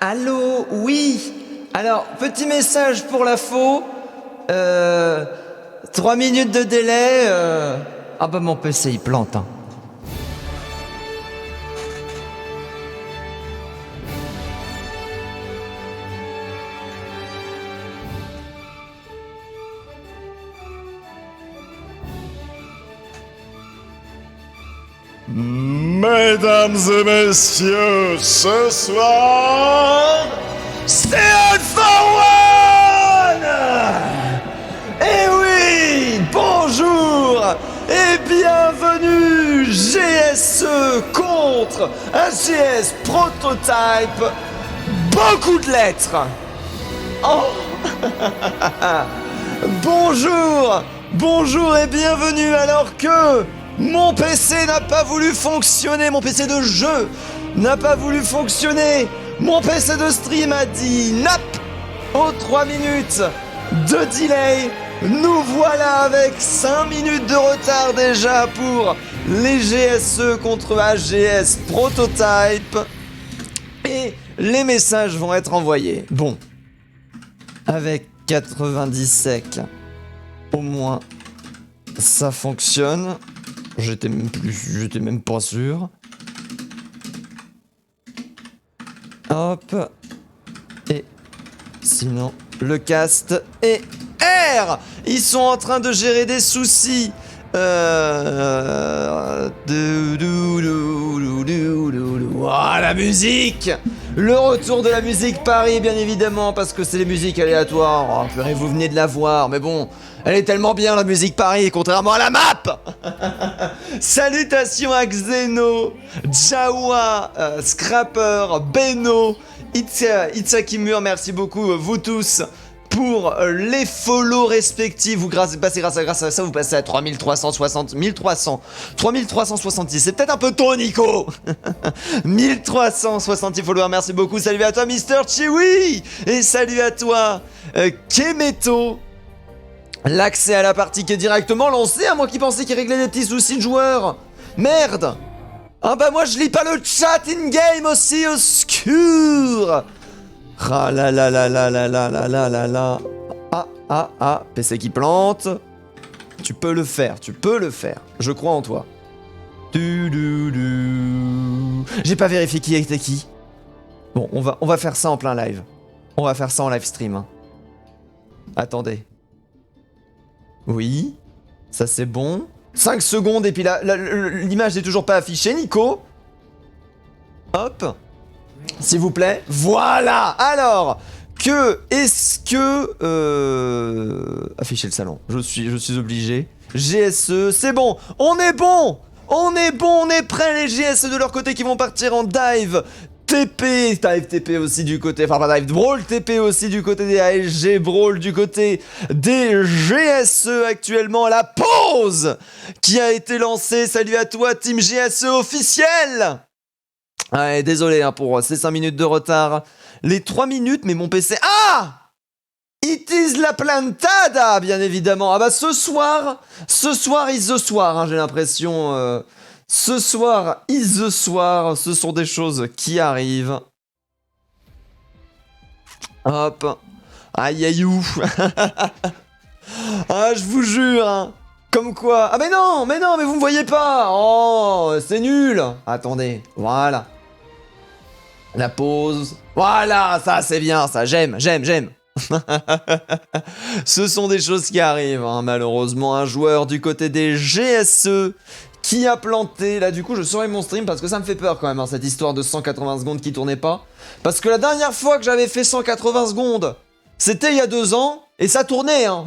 Allô, oui. Alors, petit message pour la faux. 3 minutes de délai. Ah bah mon PC il plante. Hein. Mesdames et messieurs, ce soir, c'est All for One! Eh oui, bonjour et bienvenue GSE contre AGS Prototype. Beaucoup de lettres. Oh. Bonjour et bienvenue alors que mon PC n'a pas voulu fonctionner, mon PC de jeu n'a pas voulu fonctionner, mon PC de stream a dit NAP aux 3 minutes de delay. Nous voilà avec 5 minutes de retard déjà pour les GSE contre AGS Prototype. Et les messages vont être envoyés. Bon, avec 90 secs, au moins ça fonctionne. J'étais même pas sûr. Hop. Et sinon, le cast et R. Ils sont en train de gérer des soucis. Ah, la musique. Le retour de la musique Paris, bien évidemment, parce que c'est les musiques aléatoires. Oh, purée, vous venez de la voir, mais bon, elle est tellement bien la musique Paris, contrairement à la map. Salutations à Xeno, Jawa, Scrapper, Beno, Itzakimur, merci beaucoup, vous tous, pour les follow respectifs. Vous passez grâce à ça, vous passez à 3370. C'est peut-être un peu tôt, Nico. 1360 followers, merci beaucoup. Salut à toi, Mister Chiwi. Et salut à toi, Kemeto. L'accès à la partie qui est directement lancé, à moi qui pensais qu'il réglait des petits soucis de joueurs. Merde. Ah bah moi je lis pas le chat in-game aussi obscur. Ah là là là là là là là là là là. Ah, PC qui plante. Tu peux le faire. Je crois en toi. J'ai pas vérifié qui était qui. Bon, on va faire ça en plein live. On va faire ça en live stream. Hein. Attendez. Oui, ça c'est bon. 5 secondes et puis l'image n'est toujours pas affichée, Nico. Hop. S'il vous plaît. Voilà. Alors, est-ce que... afficher le salon. Je suis obligé. GSE, c'est bon. On est prêts les GSE de leur côté qui vont partir en dive. TP, Dive TP aussi du côté, enfin pas Dive, Brawl TP aussi du côté des ASG, Brawl du côté des GSE actuellement, la pause qui a été lancée. Salut à toi Team GSE officiel. Ouais, désolé hein, pour ces 5 minutes de retard, les 3 minutes, mais mon PC... Ah, It is la plantada, bien évidemment. Ah bah ce soir is the soir, hein, j'ai l'impression... Ce soir is the soir, ce sont des choses qui arrivent. Hop. Aïe aïe ou. Ah, je vous jure, hein. Comme quoi. Ah mais non, mais vous me voyez pas. Oh, c'est nul. Attendez, voilà. La pause. Voilà, ça c'est bien, ça, j'aime. Ce sont des choses qui arrivent, hein. Malheureusement, un joueur du côté des GSE qui a planté. Là, du coup, je surveille mon stream parce que ça me fait peur quand même, hein, cette histoire de 180 secondes qui tournait pas. Parce que la dernière fois que j'avais fait 180 secondes, c'était il y a 2 ans, et ça tournait, hein.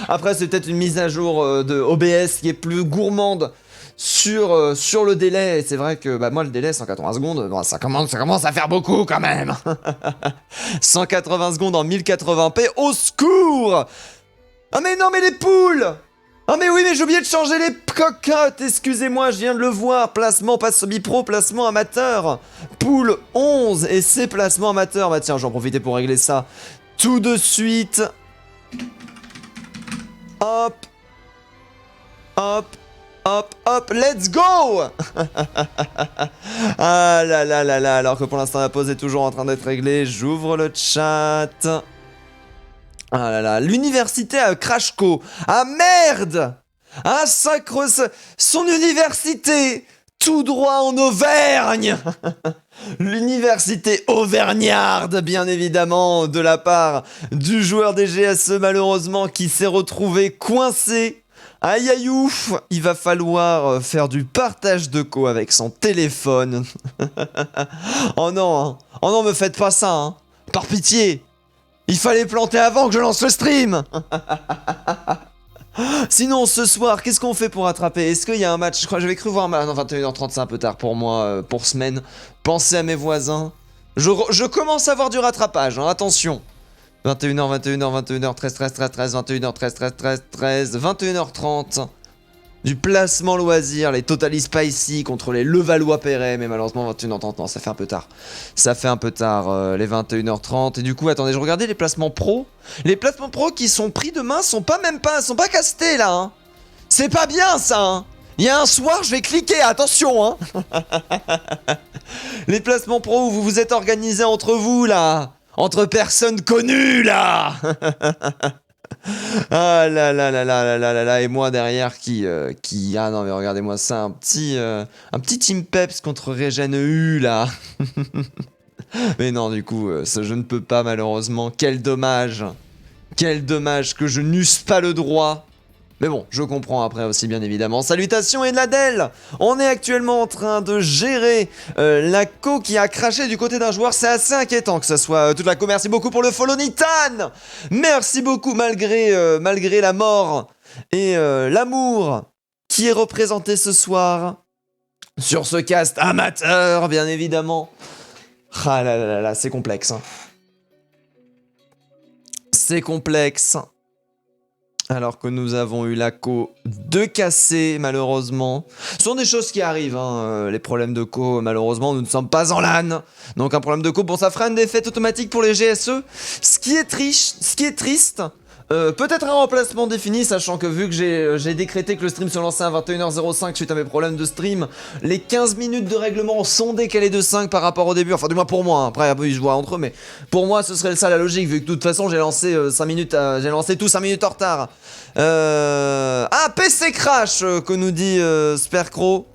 Après, c'est peut-être une mise à jour de OBS qui est plus gourmande sur le délai. Et c'est vrai que bah, moi, le délai, 180 secondes, bon, ça commence à faire beaucoup quand même. 180 secondes en 1080p, au secours. Ah mais non, mais les poules. Ah mais oui, mais j'ai oublié de changer les cocottes, excusez-moi, je viens de le voir. Placement pas semi-pro, placement amateur. Poule 11 et c'est placement amateur. Bah tiens, j'en profitais pour régler ça tout de suite. Hop. Hop. Hop, hop, let's go. Ah là là là là, alors que pour l'instant la pause est toujours en train d'être réglée. J'ouvre le chat. Ah là là, l'université à Crashco. Ah merde. Ah sacre, son université tout droit en Auvergne. L'université auvergnarde, bien évidemment, de la part du joueur des GSE, malheureusement, qui s'est retrouvé coincé. Aïe aïe ouf, il va falloir faire du partage de co avec son téléphone. Oh non, hein. Oh non, me faites pas ça, hein. Par pitié. Il fallait planter avant que je lance le stream. Sinon, ce soir, qu'est-ce qu'on fait pour rattraper? Est-ce qu'il y a un match? Je crois que j'avais cru voir un match. Non, 21h30, c'est un peu tard pour moi, pour semaine. Pensez à mes voisins. Je commence à avoir du rattrapage, hein, attention. 21h, 21h, 21h, 13, 13, 13, 13, 21h, 13, 13, 13, 13, 21h30. Du placement loisir, les Totally Spicy contre les Levallois-Perret, mais malheureusement 21h30, non, ça fait un peu tard. Ça fait un peu tard, les 21h30. Et du coup, attendez, je regardais les placements pro. Les placements pro qui sont pris demain sont pas castés là, hein. C'est pas bien ça, hein. Il y a un soir, je vais cliquer, attention, hein. Les placements pro où vous vous êtes organisés entre vous là. Entre personnes connues là. Ah là là là là là là là là, et moi derrière qui ah non mais regardez-moi ça, un petit Team Peps contre Regen EU là. Mais non, du coup ça, je ne peux pas malheureusement. Quel dommage que je n'eusse pas le droit. Mais bon, je comprends après aussi, bien évidemment. Salutations et de l'Adèle. On est actuellement en train de gérer la co qui a craché du côté d'un joueur. C'est assez inquiétant que ça soit toute la co. Merci beaucoup pour le follow, Nitan. Merci beaucoup, malgré la mort et l'amour qui est représenté ce soir sur ce cast amateur, bien évidemment. Ah là là là là, c'est complexe, hein. C'est complexe. Alors que nous avons eu la co de cassé, malheureusement. Ce sont des choses qui arrivent, hein, les problèmes de co, malheureusement, nous ne sommes pas en LAN. Donc un problème de co, bon, ça fera une défaite automatique pour les GSE. Ce qui est triste, peut-être un remplacement défini, sachant que vu que j'ai décrété que le stream se lançait à 21h05 suite à mes problèmes de stream, les 15 minutes de règlement sont décalées de 5 par rapport au début, enfin du moins pour moi, hein. Après ils se voient entre eux, mais pour moi ce serait ça la logique, vu que de toute façon j'ai lancé 5 minutes, j'ai lancé tout 5 minutes en retard. Ah, PC crash, que nous dit Spercro.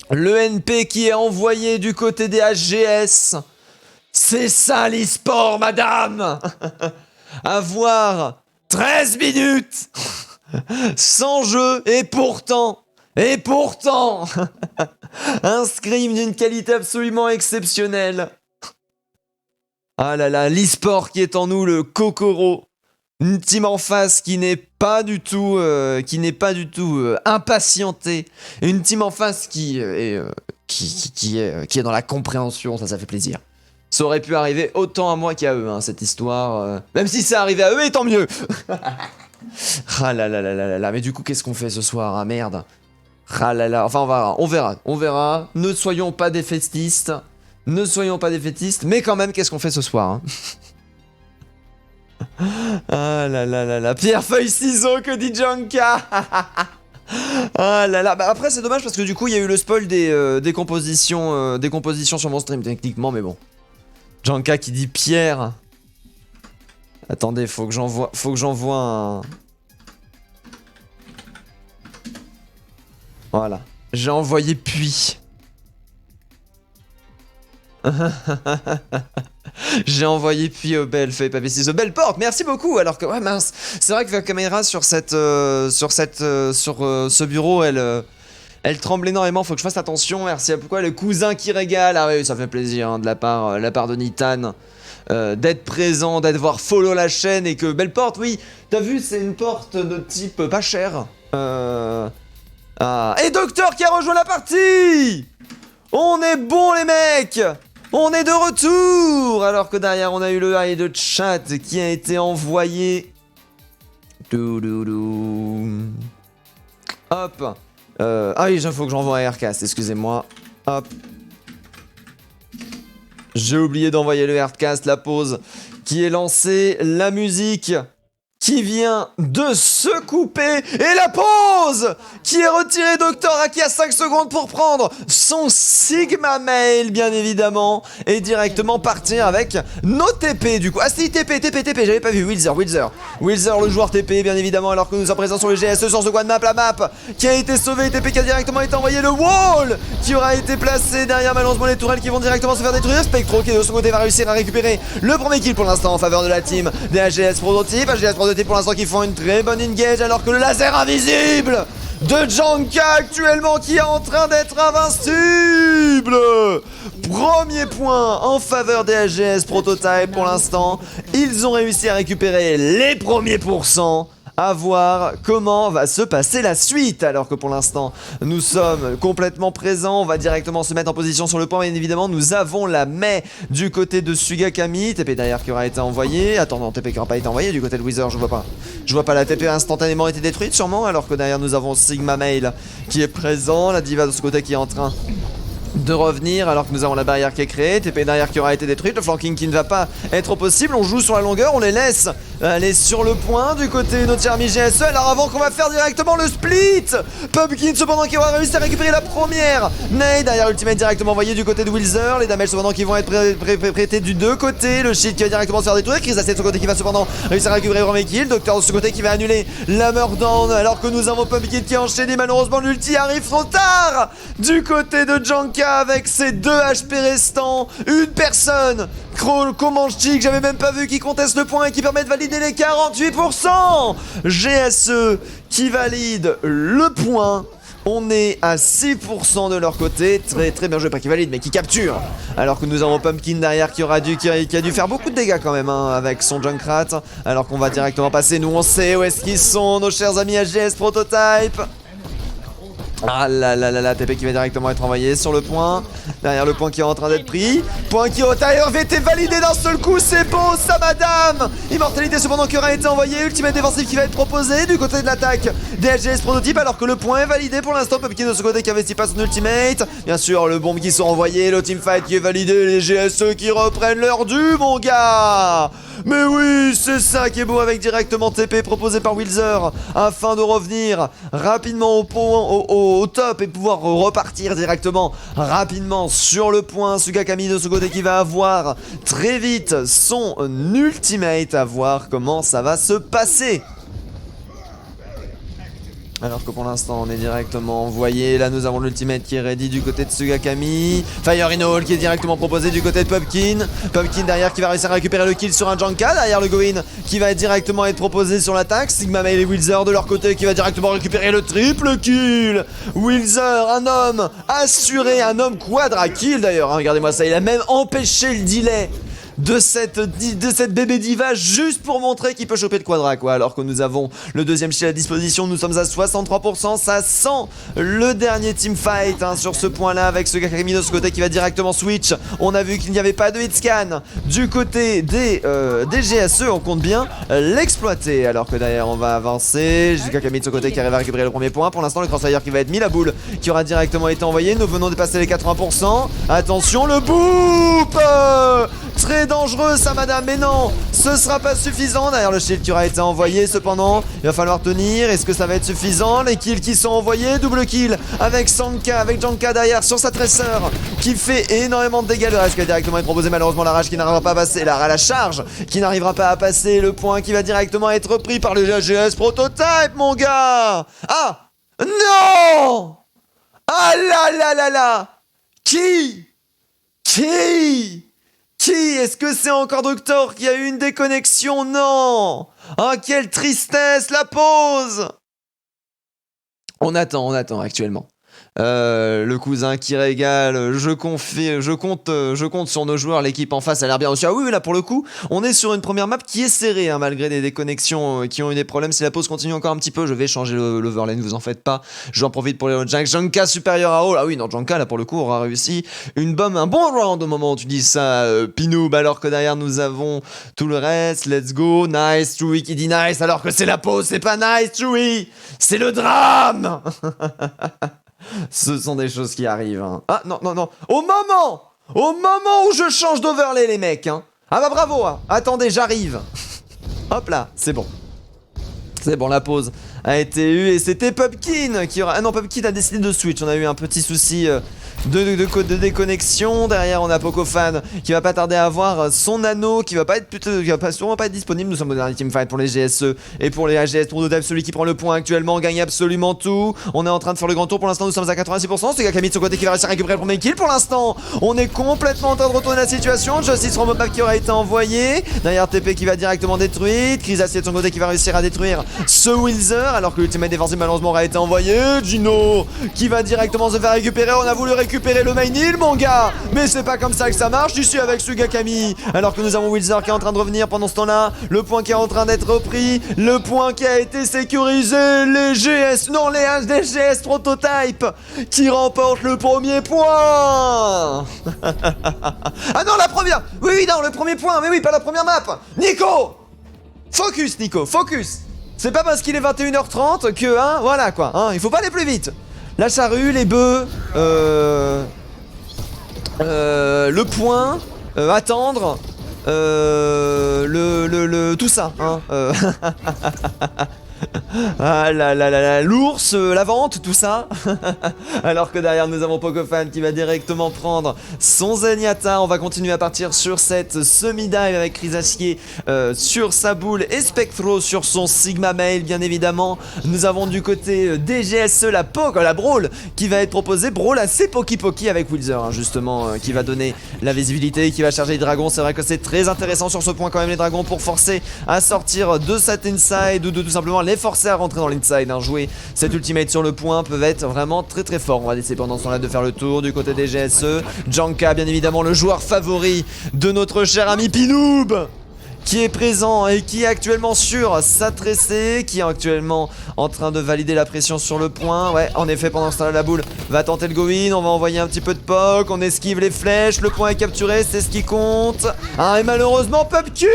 Le NP qui est envoyé du côté des HGS. C'est ça l'e-sport, madame. Avoir 13 minutes sans jeu, et pourtant, un scrim d'une qualité absolument exceptionnelle. Ah là là, l'e-sport qui est en nous, le Kokoro. Une team en face qui n'est pas du tout impatientée. Une team en face qui est qui est dans la compréhension, ça fait plaisir. Ça aurait pu arriver autant à moi qu'à eux, hein, cette histoire. Même si c'est arrivé à eux, et tant mieux. Ah là là là là là, mais du coup, qu'est-ce qu'on fait ce soir? Ah merde. Ah là là, enfin on verra. Ne soyons pas défaitistes. Mais quand même, qu'est-ce qu'on fait ce soir, hein? Ah là là là là, pierre, feuille, ciseaux, que dit Janka. Ah là là, bah après c'est dommage parce que du coup il y a eu le spoil des compositions sur mon stream techniquement, mais bon. Janka qui dit pierre. Attendez, faut que j'envoie un... Voilà, j'ai envoyé puis. J'ai envoyé puis au belle feuille papier ciseaux, belle porte, merci beaucoup. Alors que ouais mince, c'est vrai que la caméra sur ce bureau elle tremble énormément, faut que je fasse attention. Merci à pourquoi le cousin qui régale. Ah oui, ça fait plaisir hein, de la part de Nitan d'être présent, d'être voir follow la chaîne et que belle porte, oui, t'as vu c'est une porte de type pas cher. Ah. Et Docteur qui a rejoint la partie. On est bon les mecs. On est de retour. Alors que derrière on a eu le high de chat qui a été envoyé. Hop. Ah oui, il faut que j'envoie un Aircast, excusez-moi. Hop. J'ai oublié d'envoyer le Aircast, la pause qui est lancée, la musique qui vient de se couper et la pause qui est retirée. Docteur Aki a 5 secondes pour prendre son Sigma Mail bien évidemment et directement partir avec nos TP du coup. Ah si, TP, j'avais pas vu. Wilzer le joueur TP bien évidemment, alors que nous sommes présents sur le GSE sur ce coin de map, la map qui a été sauvée, TP qui a directement été envoyé, le wall qui aura été placé derrière malheureusement les tourelles qui vont directement se faire détruire. Spectro qui de son côté va réussir à récupérer le premier kill pour l'instant en faveur de la team des AGS Prototype pour l'instant qui font une très bonne engage, alors que le laser invisible de Janka actuellement qui est en train d'être invincible. Premier point en faveur des AGS Prototype pour l'instant. Ils ont réussi à récupérer les premiers pourcents. À voir comment va se passer la suite, alors que pour l'instant nous sommes complètement présents. On va directement se mettre en position sur le point. Bien évidemment nous avons la Mei du côté de Sugakami, TP derrière qui aura été envoyé. Attends non, TP qui aura pas été envoyé du côté de Wither, je vois pas la TP a instantanément été détruite sûrement, alors que derrière nous avons Sigma Mail qui est présent, la diva de ce côté qui est en train de revenir, alors que nous avons la barrière qui est créée, TP derrière qui aura été détruite, le flanking qui ne va pas être possible. On joue sur la longueur, on les laisse aller sur le point du côté de notre ami GSE. Alors avant qu'on va faire directement le split, Pumpkin cependant qui aura réussi à récupérer la première Nade derrière ultimate directement envoyé du côté de Wilzer, les damages cependant qui vont être prêtés du deux côtés, le shield qui va directement se faire détruire, Chris de ce côté qui va cependant réussir à récupérer le premier kill, Docteur de ce côté qui va annuler la down, alors que nous avons Pumpkin qui a enchaîné. Malheureusement l'ulti arrive trop tard du côté de Janka avec ses 2 HP restants, une personne, Komanchi que j'avais même pas vu, qui conteste le point et qui permet de valider les 48%. GSE qui valide le point. On est à 6% de leur côté, très bien joué, pas qui valide mais qui capture. Alors que nous avons Pumpkin derrière qui a dû faire beaucoup de dégâts quand même hein, avec son Junkrat. Alors qu'on va directement passer, nous on sait où est-ce qu'ils sont, nos chers amis AGS Prototype. Ah là là là là, TP qui va directement être envoyé sur le point. Derrière le point qui est en train d'être pris. Point qui avait été validé d'un seul coup, c'est beau ça madame. Immortalité cependant qui aura été envoyé. Ultimate défensif qui va être proposé du côté de l'attaque des LGS Prototype, alors que le point est validé pour l'instant. Pumpkin de ce côté qui investit pas son ultimate. Bien sûr le bombe qui sont envoyés, le teamfight qui est validé, les GSE qui reprennent leur dû mon gars. Mais oui, c'est ça qui est beau, avec directement TP proposé par Wilzer afin de revenir rapidement au top et pouvoir repartir directement rapidement sur le point. Sugakami de ce côté qui va avoir très vite son ultimate, à voir comment ça va se passer. Alors que pour l'instant on est directement envoyé. Là nous avons l'ultimate qui est ready du côté de Sugakami. Fire in Hall qui est directement proposé du côté de Pumpkin. Pumpkin derrière qui va réussir à récupérer le kill sur un Janka. Derrière le Go-In qui va directement être proposé sur l'attaque. Sigma Mail et Wilzer de leur côté qui va directement récupérer le triple kill. Wilzer, un homme assuré, un homme quadra kill d'ailleurs hein. Regardez-moi ça, il a même empêché le delay de cette bébé diva juste pour montrer qu'il peut choper le quadra quoi. Alors que nous avons le deuxième shield à disposition, nous sommes à 63%, ça sent le dernier teamfight hein, sur ce point là avec ce Gakami de ce côté qui va directement switch. On a vu qu'il n'y avait pas de hitscan du côté des GSE, on compte bien l'exploiter alors que derrière on va avancer. Gakami de ce côté qui arrive à récupérer le premier point. Pour l'instant le crossfire qui va être mis, la boule qui aura directement été envoyée. Nous venons de passer les 80%. Attention le boop très dangereux ça madame, mais non, ce sera pas suffisant. Derrière le shield qui aura été envoyé, cependant il va falloir tenir. Est-ce que ça va être suffisant? Les kills qui sont envoyés, double kill avec Sanka, avec Janka derrière sur sa tresseur qui fait énormément de dégâts. Le reste qui va directement être proposé, malheureusement la rage qui n'arrivera pas à passer, la charge qui n'arrivera pas à passer, le point qui va directement être pris par le AGS Prototype mon gars. Ah non. Ah là là là là. Qui est-ce que c'est encore Doctor qui a eu une déconnexion? Non. Ah quelle tristesse, la pause. On attend actuellement. Le cousin qui régale, je compte sur nos joueurs, l'équipe en face a l'air bien reçue. Ah oui, là pour le coup, on est sur une première map qui est serrée, hein, malgré des déconnexions qui ont eu des problèmes. Si la pause continue encore un petit peu, je vais changer l'overlay, ne vous en faites pas. J'en profite pour les Janka supérieur à Hall. Ah oui, non, Janka là pour le coup aura réussi un bon round au moment où tu dis ça, Pinoob, alors que derrière nous avons tout le reste. Let's go, nice, Chewie qui dit nice, alors que c'est la pause, c'est pas nice, Chewie, c'est le drame. Ce sont des choses qui arrivent. Hein. Ah non. Au moment où je change d'overlay les mecs. Hein. Ah bah bravo. Hein. Attendez, j'arrive. Hop là, c'est bon. C'est bon, la pause a été eue et c'était Pumpkin qui aura... Ah non, Pumpkin a décidé de switch. On a eu un petit souci de déconnexion. Derrière, on a Pokofan qui va pas tarder à avoir son anneau qui va sûrement pas être disponible. Nous sommes au dernier teamfight pour les GSE et pour les AGS Prototype. Celui qui prend le point actuellement gagne absolument tout. On est en train de faire le grand tour. Pour l'instant, nous sommes à 86%. C'est Gakami de ce côté qui va réussir à récupérer le premier kill. Pour l'instant, on est complètement en train de retourner la situation. Justice Romopap qui aura été envoyé. Derrière, TP qui va directement détruire. Krisacier de son côté qui va réussir à détruire ce Wilzer. Alors que l'ultimate défensif malheureusement aura été envoyé. Gino qui va directement se faire récupérer. On a voulu récupérer le main heal mon gars, mais c'est pas comme ça que ça marche. Je suis avec ce Gakami. Alors que nous avons Wilzer qui est en train de revenir pendant ce temps là. Le point qui est en train d'être repris. Le point qui a été sécurisé. Les GS Prototype qui remportent le premier point. Ah non, la première. Oui, non, le premier point. Mais oui, pas la première map. Nico, focus. C'est pas parce qu'il est 21h30 que, hein, voilà quoi, hein, il faut pas aller plus vite. La charrue, les bœufs, le point, attendre, tout ça, hein, ah là, l'ours, la vente, tout ça. Alors que derrière nous avons Pokofan qui va directement prendre son Zenyatta. On va continuer à partir sur cette semi-dive avec Krisacier sur sa boule et Spectro sur son Sigma Mail bien évidemment. Nous avons du côté des GSE la Brawl qui va être proposée. Brawl assez Poki avec Wilzer hein, justement qui va donner la visibilité, qui va charger les dragons. C'est vrai que c'est très intéressant sur ce point quand même les dragons pour forcer à sortir de cet inside ou de tout simplement les forcer à rentrer dans l'inside, hein. Jouer cet ultimate sur le point peuvent être vraiment très fort. On va essayer pendant ce temps là de faire le tour du côté des GSE. Janka bien évidemment le joueur favori de notre cher ami Pinoob qui est présent et qui est actuellement sur sa tressée, qui est actuellement en train de valider la pression sur le point. Ouais, en effet, pendant ce temps-là, la boule va tenter le go-in. On va envoyer un petit peu de poke. On esquive les flèches. Le point est capturé, c'est ce qui compte. Ah, et malheureusement, Pumpkin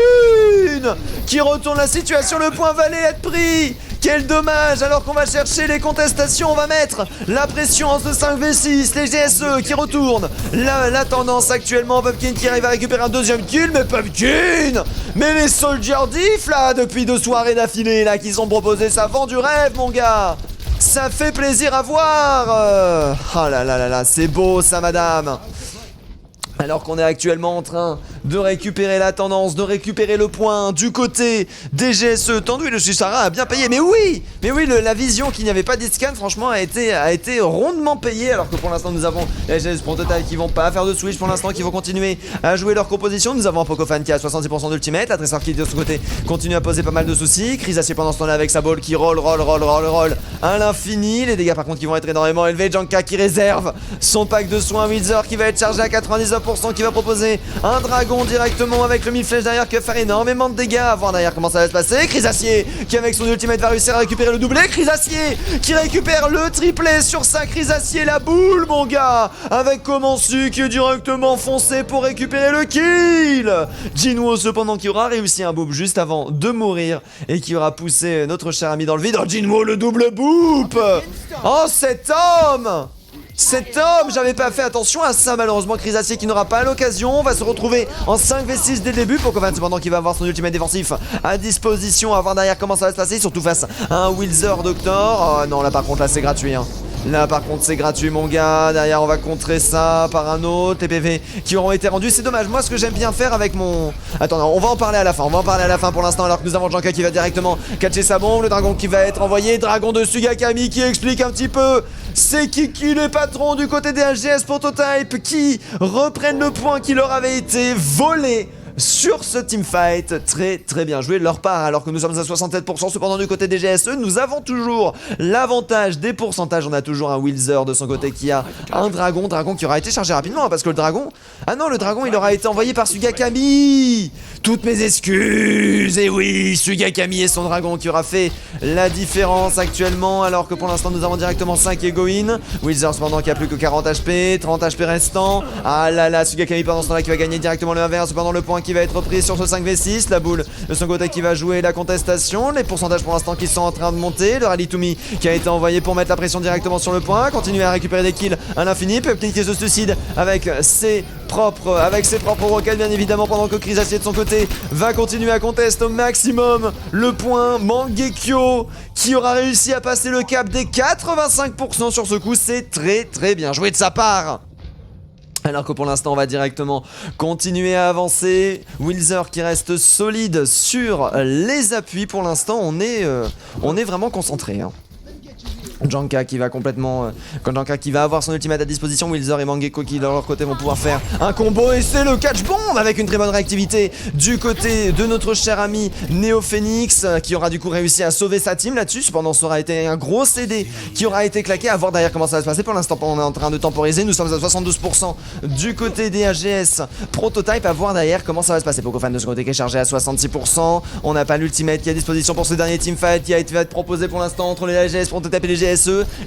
qui retourne la situation. Le point va aller être pris. Quel dommage. Alors qu'on va chercher les contestations, on va mettre la pression en ce 5v6. Les GSE qui retournent la tendance actuellement. Pumpkin qui arrive à récupérer un deuxième kill. Mais Pumpkin, mais les Soldier Diff là, depuis 2 soirées d'affilée là, qui sont proposés, ça vend du rêve mon gars. Ça fait plaisir à voir. Oh là, c'est beau ça madame. Alors qu'on est actuellement en train de récupérer la tendance, de récupérer le point du côté des GSE. Tendu le Shishara a bien payé. Mais oui, la vision qu'il n'y avait pas d'Iscan, franchement, a été rondement payée. Alors que pour l'instant, nous avons les GS Prototype qui vont pas faire de switch pour l'instant, qui vont continuer à jouer leur composition. Nous avons un Pokofan qui a 66% d'ultimate. La Tressor qui de ce côté continue à poser pas mal de soucis. Krisacier pendant ce temps-là avec sa ball qui roll à l'infini. Les dégâts par contre qui vont être énormément élevés. Janka qui réserve son pack de soins. Wither qui va être chargé à 99%, qui va proposer un dragon dragon directement avec le mille-flèche derrière qui va faire énormément de dégâts. À voir derrière comment ça va se passer. Chrysacier qui avec son ultimate va réussir à récupérer le doublé. Chrysacier qui récupère le triplé sur sa Chrysacier, la boule mon gars. Avec Komansu qui est directement foncé pour récupérer le kill. Jinwoo cependant qui aura réussi un boop juste avant de mourir et qui aura poussé notre cher ami dans le vide. Oh Jinwoo le double boop. Oh cet homme, j'avais pas fait attention à ça malheureusement. Chrysacier qui n'aura pas l'occasion, va se retrouver en 5v6 dès le début. Pokofan cependant qui va avoir son ultimate défensif à disposition, à voir derrière comment ça va se passer, surtout face à un Wheelzer Doctor. Oh non là par contre là c'est gratuit hein. Là par contre c'est gratuit mon gars. Derrière on va contrer ça par un autre. Les PV qui auront été rendus. C'est dommage. Moi ce que j'aime bien faire avec mon... Attends non, on va en parler à la fin. On va en parler à la fin pour l'instant alors que nous avons Janka qui va directement catcher sa bombe. Le dragon qui va être envoyé. Dragon de Sugakami qui explique un petit peu. C'est Kiki les patrons du côté des AGS Prototype qui reprennent le point qui leur avait été volé sur ce teamfight. Très très bien joué de leur part alors que nous sommes à 67%. Cependant du côté des GSE nous avons toujours l'avantage des pourcentages. On a toujours un Wheelzer de son côté qui a un dragon qui aura été chargé rapidement hein, parce que le dragon... Ah non le dragon il aura été envoyé par Sugakami. Toutes mes excuses. Et oui Sugakami et son dragon qui aura fait la différence actuellement alors que pour l'instant nous avons directement 5 Egoin. Wheelzer cependant qui a plus que 40 HP, 30 HP restant. Ah là là Sugakami pendant ce temps là qui va gagner directement le 1v1. Cependant le point qui va être repris sur ce 5v6, la boule de son côté qui va jouer la contestation, les pourcentages pour l'instant qui sont en train de monter, le rallye to me qui a été envoyé pour mettre la pression directement sur le point, continuer à récupérer des kills à l'infini, Pupkin qui se suicide avec ses propres roquettes bien évidemment pendant que Chrysacier de son côté va continuer à contester au maximum le point. Mangekyo qui aura réussi à passer le cap des 85% sur ce coup, c'est très très bien joué de sa part. Alors que pour l'instant on va directement continuer à avancer. Wheelzer qui reste solide sur les appuis. Pour l'instant on est vraiment concentré hein. Janka qui va complètement... Janka qui va avoir son ultimate à disposition. Wheelzer et Mangekyo qui de leur côté vont pouvoir faire un combo. Et c'est le catch bomb avec une très bonne réactivité du côté de notre cher ami Neo Phoenix qui aura du coup réussi à sauver sa team là-dessus. Cependant ça aura été un gros CD qui aura été claqué. À voir derrière comment ça va se passer. Pour l'instant on est en train de temporiser. Nous sommes à 72% du côté des AGS Prototype. À voir derrière comment ça va se passer. Pokofan de ce côté qui est chargé à 66%. On n'a pas l'ultimate qui est à disposition pour ce dernier teamfight qui a été proposé pour l'instant entre les AGS Prototype et les GSE.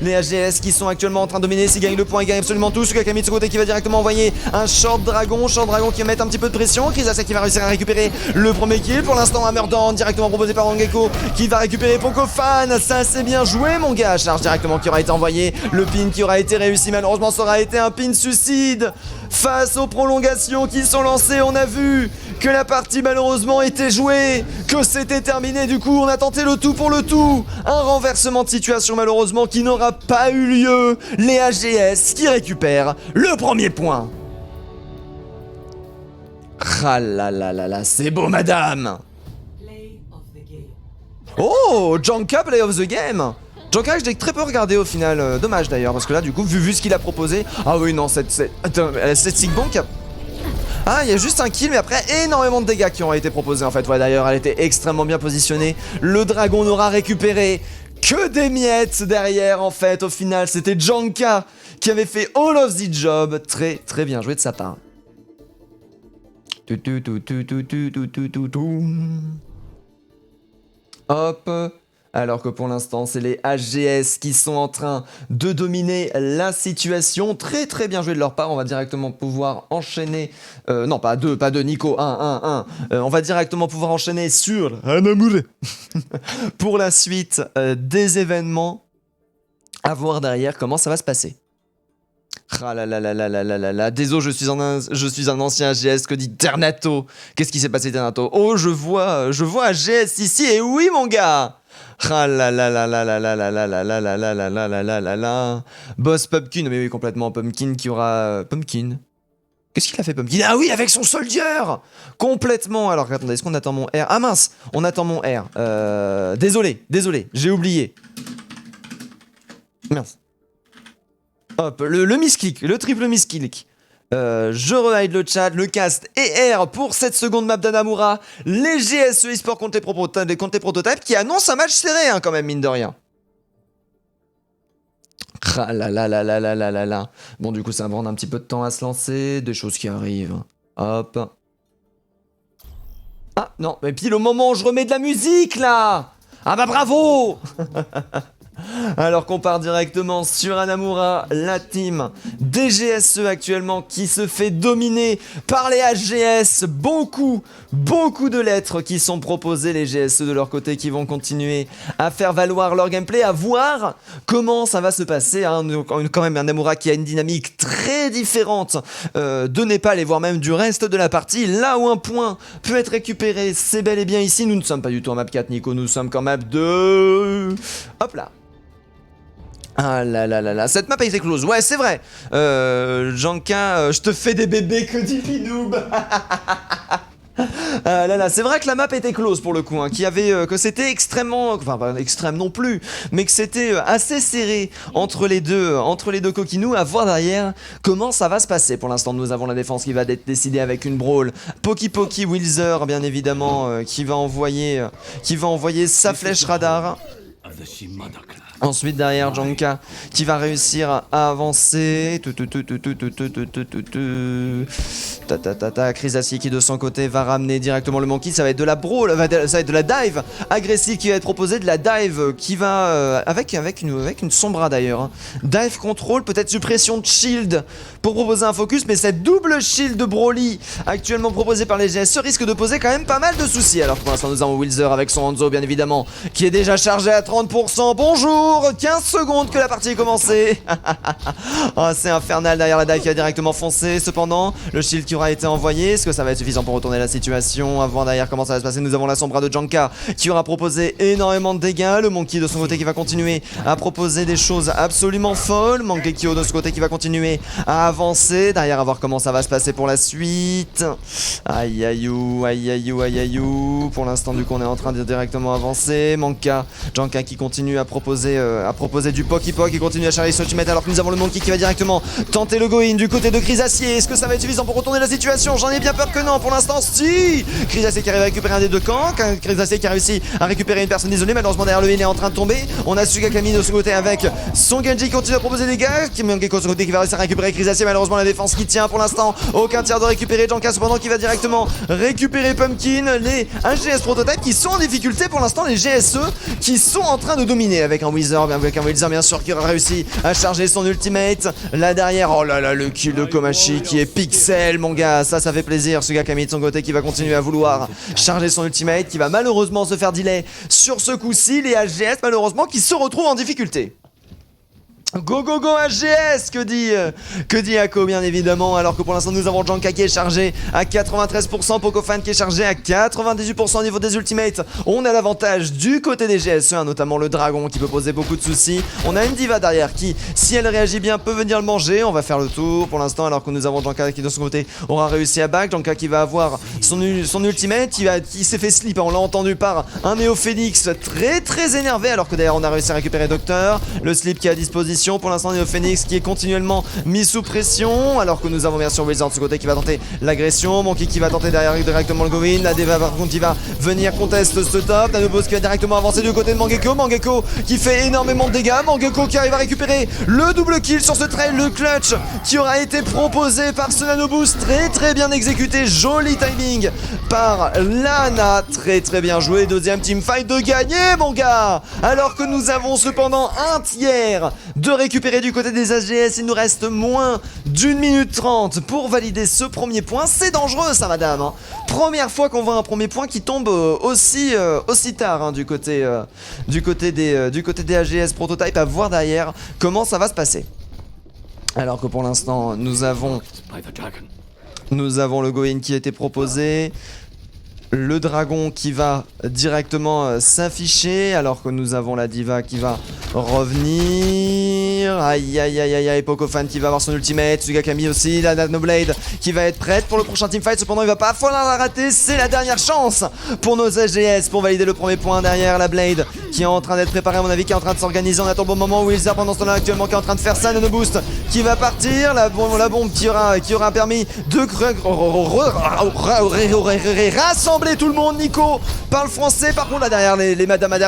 Les AGS qui sont actuellement en train de dominer. S'ils gagnent le point, ils gagnent absolument tout. Sugakami de ce côté qui va directement envoyer un short dragon qui va mettre un petit peu de pression. Chrysacier qui va réussir à récupérer le premier kill. Pour l'instant, Hammerdown directement proposé par Mangekyo qui va récupérer Pokofan. Ça c'est bien joué mon gars. Charge directement qui aura été envoyé. Le pin qui aura été réussi. Malheureusement, ça aura été un pin suicide. Face aux prolongations qui sont lancées, on a vu que la partie malheureusement était jouée, que c'était terminé. Du coup, on a tenté le tout pour le tout. Un renversement de situation malheureusement qui n'aura pas eu lieu. Les AGS qui récupèrent le premier point. Ah là là là là, c'est beau madame. Oh, Janka play of the game. Janka que j'ai très peu regardé au final, dommage d'ailleurs parce que là du coup vu ce qu'il a proposé. Ah oui non cette stick bank. Ah il y a juste un kill mais après énormément de dégâts qui ont été proposés en fait. Ouais d'ailleurs elle était extrêmement bien positionnée. Le dragon n'aura récupéré que des miettes derrière en fait. Au final c'était Janka qui avait fait all of the job. Très très bien joué de sa part. Hop. Alors que pour l'instant, c'est les AGS qui sont en train de dominer la situation. Très très bien joué de leur part. On va directement pouvoir enchaîner... non, pas deux, Nico. 1. On va directement pouvoir enchaîner sur Hanamure pour la suite des événements. À voir derrière comment ça va se passer. Ah là là là là là là là là. Désolé, je suis un ancien AGS, que dit Ternato. Qu'est-ce qui s'est passé Ternato? Oh, je vois AGS ici, et oui mon gars. Ah là là là là là là là là là là là là là là là là là là. Boss Pumpkin, mais oui complètement Pumpkin qui aura... Pumpkin. Qu'est-ce qu'il a fait Pumpkin? Ah oui, avec son soldier. Complètement. Alors attendez, est-ce qu'on attend mon R? Ah mince, on attend mon R. Désolé, j'ai oublié. Mince. Hop, le misclick, le triple misclick. Je re-hide le chat, le cast et R pour cette seconde map d'Hanamura. Les GSE eSport contre les prototypes qui annoncent un match serré hein, quand même, mine de rien. Ah là là là là là là là là. Bon, du coup, ça va prendre un petit peu de temps à se lancer. Des choses qui arrivent. Hop. Ah non, mais pile au moment où je remets de la musique là. Ah bah bravo. Alors qu'on part directement sur Hanamura, la team des GSE actuellement qui se fait dominer par les HGS. Beaucoup de lettres qui sont proposées, les GSE de leur côté qui vont continuer à faire valoir leur gameplay, à voir comment ça va se passer. Hein. Quand même un Hanamura qui a une dynamique très différente de Népal et voire même du reste de la partie. Là où un point peut être récupéré, c'est bel et bien ici. Nous ne sommes pas du tout en map 4, Nico, nous sommes qu'en map 2. Hop là. Ah là là là là, cette map a été close, ouais c'est vrai. Janka, je te fais des bébés, que dit Finoob. Ah là là, c'est vrai que la map était close pour le coup, hein, que c'était extrêmement, enfin pas extrême non plus, mais que c'était assez serré entre les deux coquinous. À voir derrière comment ça va se passer. Pour l'instant, nous avons la défense qui va être décidée avec une brawl. Poki Wilzer, bien évidemment, qui va envoyer sa flèche radar. Ensuite derrière Janka qui va réussir à avancer. Crisassi qui de son côté va ramener directement le Monkey. Ça va être de la brawl, ça va être de la dive agressive qui va être proposée, de la dive qui va avec une sombra d'ailleurs. Hein. Dive control, peut-être suppression de shield pour proposer un focus, mais cette double shield de Broly actuellement proposée par les GSE risque de poser quand même pas mal de soucis. Alors pour l'instant nous avons Wilzer avec son Hanzo bien évidemment qui est déjà chargé à 30%. Bonjour, 15 secondes que la partie est commencée. Oh, c'est infernal derrière la dive qui a directement foncé. Cependant, le shield qui aura été envoyé, est-ce que ça va être suffisant pour retourner la situation? Avant derrière comment ça va se passer? Nous avons la sombra de Janka qui aura proposé énormément de dégâts. Le Monkey de son côté qui va continuer à proposer des choses absolument folles. Mangekyo de son côté qui va continuer à avancer. Derrière à voir comment ça va se passer pour la suite. Aïe aïe ou, aïe aïe ou, aïe aïe ou. Pour l'instant du coup on est en train de directement avancer. Janka qui continue à proposer du Poki et continue à charger son ultimate alors que nous avons le Monkey qui va directement tenter le go-in du côté de Crisacier. Est-ce que ça va être suffisant pour retourner la situation? J'en ai bien peur que non. Pour l'instant, si Crisacier qui arrive à récupérer un des deux camps, Crisacier qui a réussi à récupérer une personne isolée. Malheureusement derrière le il est en train de tomber. On a Sugakami de son côté avec son Genji qui continue à proposer des dégâts. Mangekyo de son côté qui va réussir à récupérer Crisacier. Malheureusement la défense qui tient pour l'instant. Aucun tir de récupérer. Janka cependant qui va directement récupérer Pumpkin. Les GS prototypes qui sont en difficulté pour l'instant. Les GSE qui sont en train de dominer avec un Wizard bien sûr qui aura réussi à charger son ultimate. Là derrière, oh là là, le kill de Komachi qui est pixel mon gars, ça fait plaisir. Sugakami de son côté qui va continuer à vouloir charger son ultimate, qui va malheureusement se faire delay sur ce coup-ci. Les HGS malheureusement qui se retrouvent en difficulté. Go go go HGS, que dit Ako bien évidemment, alors que pour l'instant nous avons Janka qui est chargé à 93%, Pokofan qui est chargé à 98% au niveau des ultimates. On a l'avantage du côté des GSE, hein, notamment le dragon qui peut poser beaucoup de soucis. On a une diva derrière qui, si elle réagit bien, peut venir le manger. On va faire le tour pour l'instant alors que nous avons Janka qui de son côté aura réussi à back. Janka qui va avoir son ultimate, qui s'est fait slip, on l'a entendu par un Neo Phoenix très énervé alors que derrière on a réussi à récupérer Docteur. Le slip qui est à disposition. Pour l'instant, Neo Phoenix qui est continuellement mis sous pression. Alors que nous avons bien sûr Wizard de ce côté qui va tenter l'agression. Monkey qui va tenter derrière directement le go-in. La Deva par contre qui va venir conteste ce top. Nanobos qui va directement avancer du côté de Mangekyo. Mangekyo qui fait énormément de dégâts. Mangekyo qui arrive à récupérer le double kill sur ce trail. Le clutch qui aura été proposé par ce Nanoboost. Très bien exécuté. Joli timing par Lana. Très bien joué. Deuxième teamfight de gagner mon gars. Alors que nous avons cependant un tiers de récupérer du côté des HGS. Il nous reste moins d'1 minute 30 pour valider ce premier point. C'est dangereux ça madame, hein. Première fois qu'on voit un premier point qui tombe aussi tard, hein, du côté des HGS prototype. À voir derrière comment ça va se passer. Alors que pour l'instant nous avons le go-in qui a été proposé. Le dragon qui va directement s'afficher alors que nous avons la diva qui va revenir. Aïe, Pokofan qui va avoir son ultimate. Sugakami aussi, la Nanoblade qui va être prête pour le prochain teamfight. Cependant il va pas falloir la rater, c'est la dernière chance pour nos SGS pour valider le premier point. Derrière la Blade qui est en train d'être préparée à mon avis, qui est en train de s'organiser. On attend le bon moment. Wilzer pendant ce temps là actuellement qui est en train de faire ça. Nano Boost qui va partir. La bombe qui aura permis de rassembler tout le monde. Nico parle français. Par contre là derrière les Madame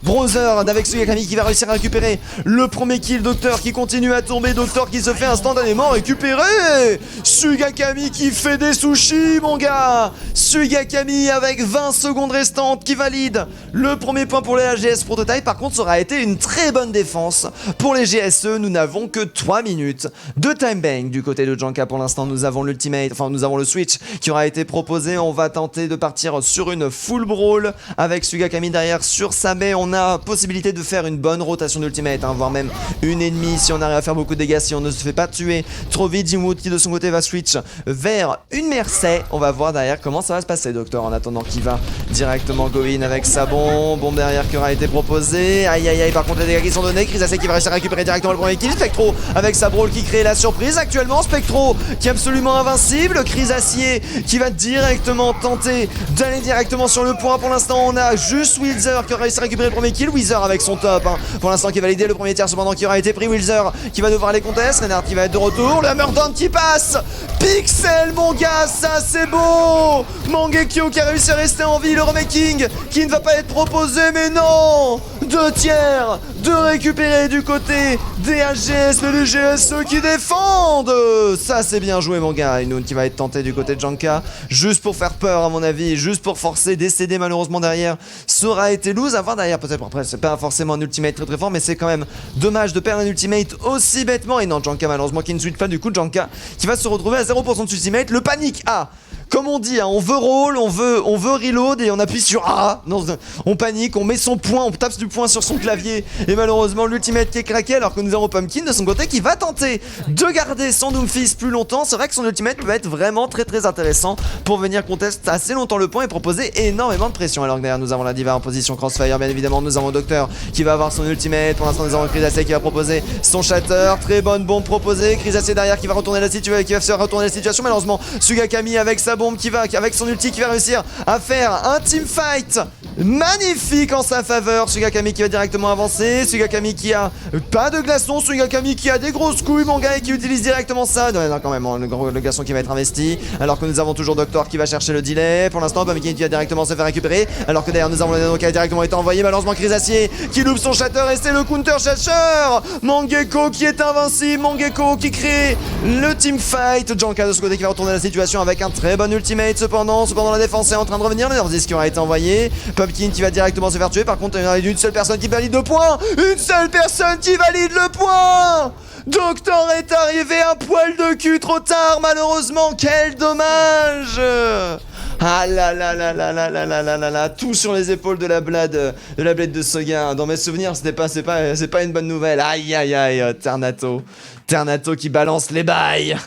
Brother avec Sugakami qui va réussir à récupérer le premier kill. Docteur qui continue à tomber, Docteur qui se fait instantanément récupérer. Sugakami qui fait des sushis mon gars. Sugakami avec 20 secondes restantes qui valide le premier point pour les AGS Prototype. Par contre ça aura été une très bonne défense pour les GSE. Nous n'avons que 3 minutes de time bank du côté de Janka. Pour l'instant nous avons l'ultimate, enfin nous avons le switch qui aura été proposé. On va tenter de partir sur une full brawl avec Sugakami derrière sur Sabe. On a possibilité de faire une bonne rotation d'ultimate, voire même une ennemie si on arrive à faire beaucoup de dégâts, si on ne se fait pas tuer trop vite. Jimwood qui de son côté va switch vers une Mercey. On va voir derrière comment ça va se passer. Docteur en attendant qui va directement go in avec sa bombe derrière qui aura été proposée. Aïe aïe aïe, par contre les dégâts qui sont donnés. Crisacé qui va réussir à récupérer directement le premier kill. Spectro avec sa brawl qui crée la surprise actuellement. Spectro qui est absolument invincible. Crisacier qui va directement tenter d'aller directement sur le point. Pour l'instant on a juste Wheezer qui aura réussi à récupérer le premier kill. Wheezer avec son top pour l'instant qui va valider le premier tiers cependant qui aura été pris. Wheezer qui va devoir les contester. Renard qui va être de retour. Le Hammerdown qui passe. Pixel mon gars, ça c'est beau. Mangekyo qui a réussi à rester en vie. Le remaking qui ne va pas être proposé, mais non. 2 tiers de récupérer du côté des AGS, les GSE qui défendent. Ça c'est bien joué mon gars. Inoun qui va être tenté du côté de Janka, juste pour faire peur à mon avis, juste pour forcer, décéder malheureusement derrière. Ça aura été loose à voir derrière peut-être. Après c'est pas forcément un ultimate très fort, mais c'est quand même dommage de perdre un ultimate aussi bêtement. Et non, Janka malheureusement qui ne switch pas, du coup Janka qui va se retrouver à 0% de ultimate. Le panique A. Comme on dit, on veut roll, on veut reload et on appuie sur A. Non, on panique, on met son point, on tape du poing sur son clavier. Et malheureusement, l'ultimate qui est craqué alors que nous avons Pumpkin de son côté qui va tenter de garder son Doomfist plus longtemps. C'est vrai que son ultimate peut être vraiment très intéressant pour venir contester assez longtemps le point et proposer énormément de pression. Alors que derrière, nous avons la Diva en position crossfire, bien évidemment. Nous avons Docteur qui va avoir son ultimate. Pour l'instant, nous avons Crisacé qui va proposer son shatter. Très bonne bombe proposée. Crisacé derrière qui va retourner la situation. Malheureusement, Sugakami avec sa bombe qui va, avec son ulti qui va réussir à faire un teamfight magnifique en sa faveur. Sugakami qui va directement avancer. Sugakami qui a pas de glaçon. Sugakami qui a des grosses couilles mon gars et qui utilise directement ça. Non, quand même le glaçon qui va être investi. Alors que nous avons toujours Doctor qui va chercher le delay. Pour l'instant Pumpkin qui va directement se faire récupérer. Alors que derrière nous avons le nano qui a directement été envoyé. Malheureusement Crisacier qui loupe son shatter et c'est le counter shatter. Mangekyo qui est invincible. Mangekyo qui crée le teamfight. Janka de ce côté qui va retourner la situation avec un très bon ultimate. Cependant la défense est en train de revenir. Le Nordis qui aura été envoyé. Pumpkin qui va directement se faire tuer. Par contre il y a une seule personne qui valide le point. Une seule personne qui valide le point. Docteur est arrivé un poil de cul trop tard malheureusement. Quel dommage. Ah là là là là là là là là là là, tout sur les épaules de la blade de Soga. Dans mes souvenirs, c'est pas une bonne nouvelle. Aïe aïe aïe, Ternato qui balance les bails.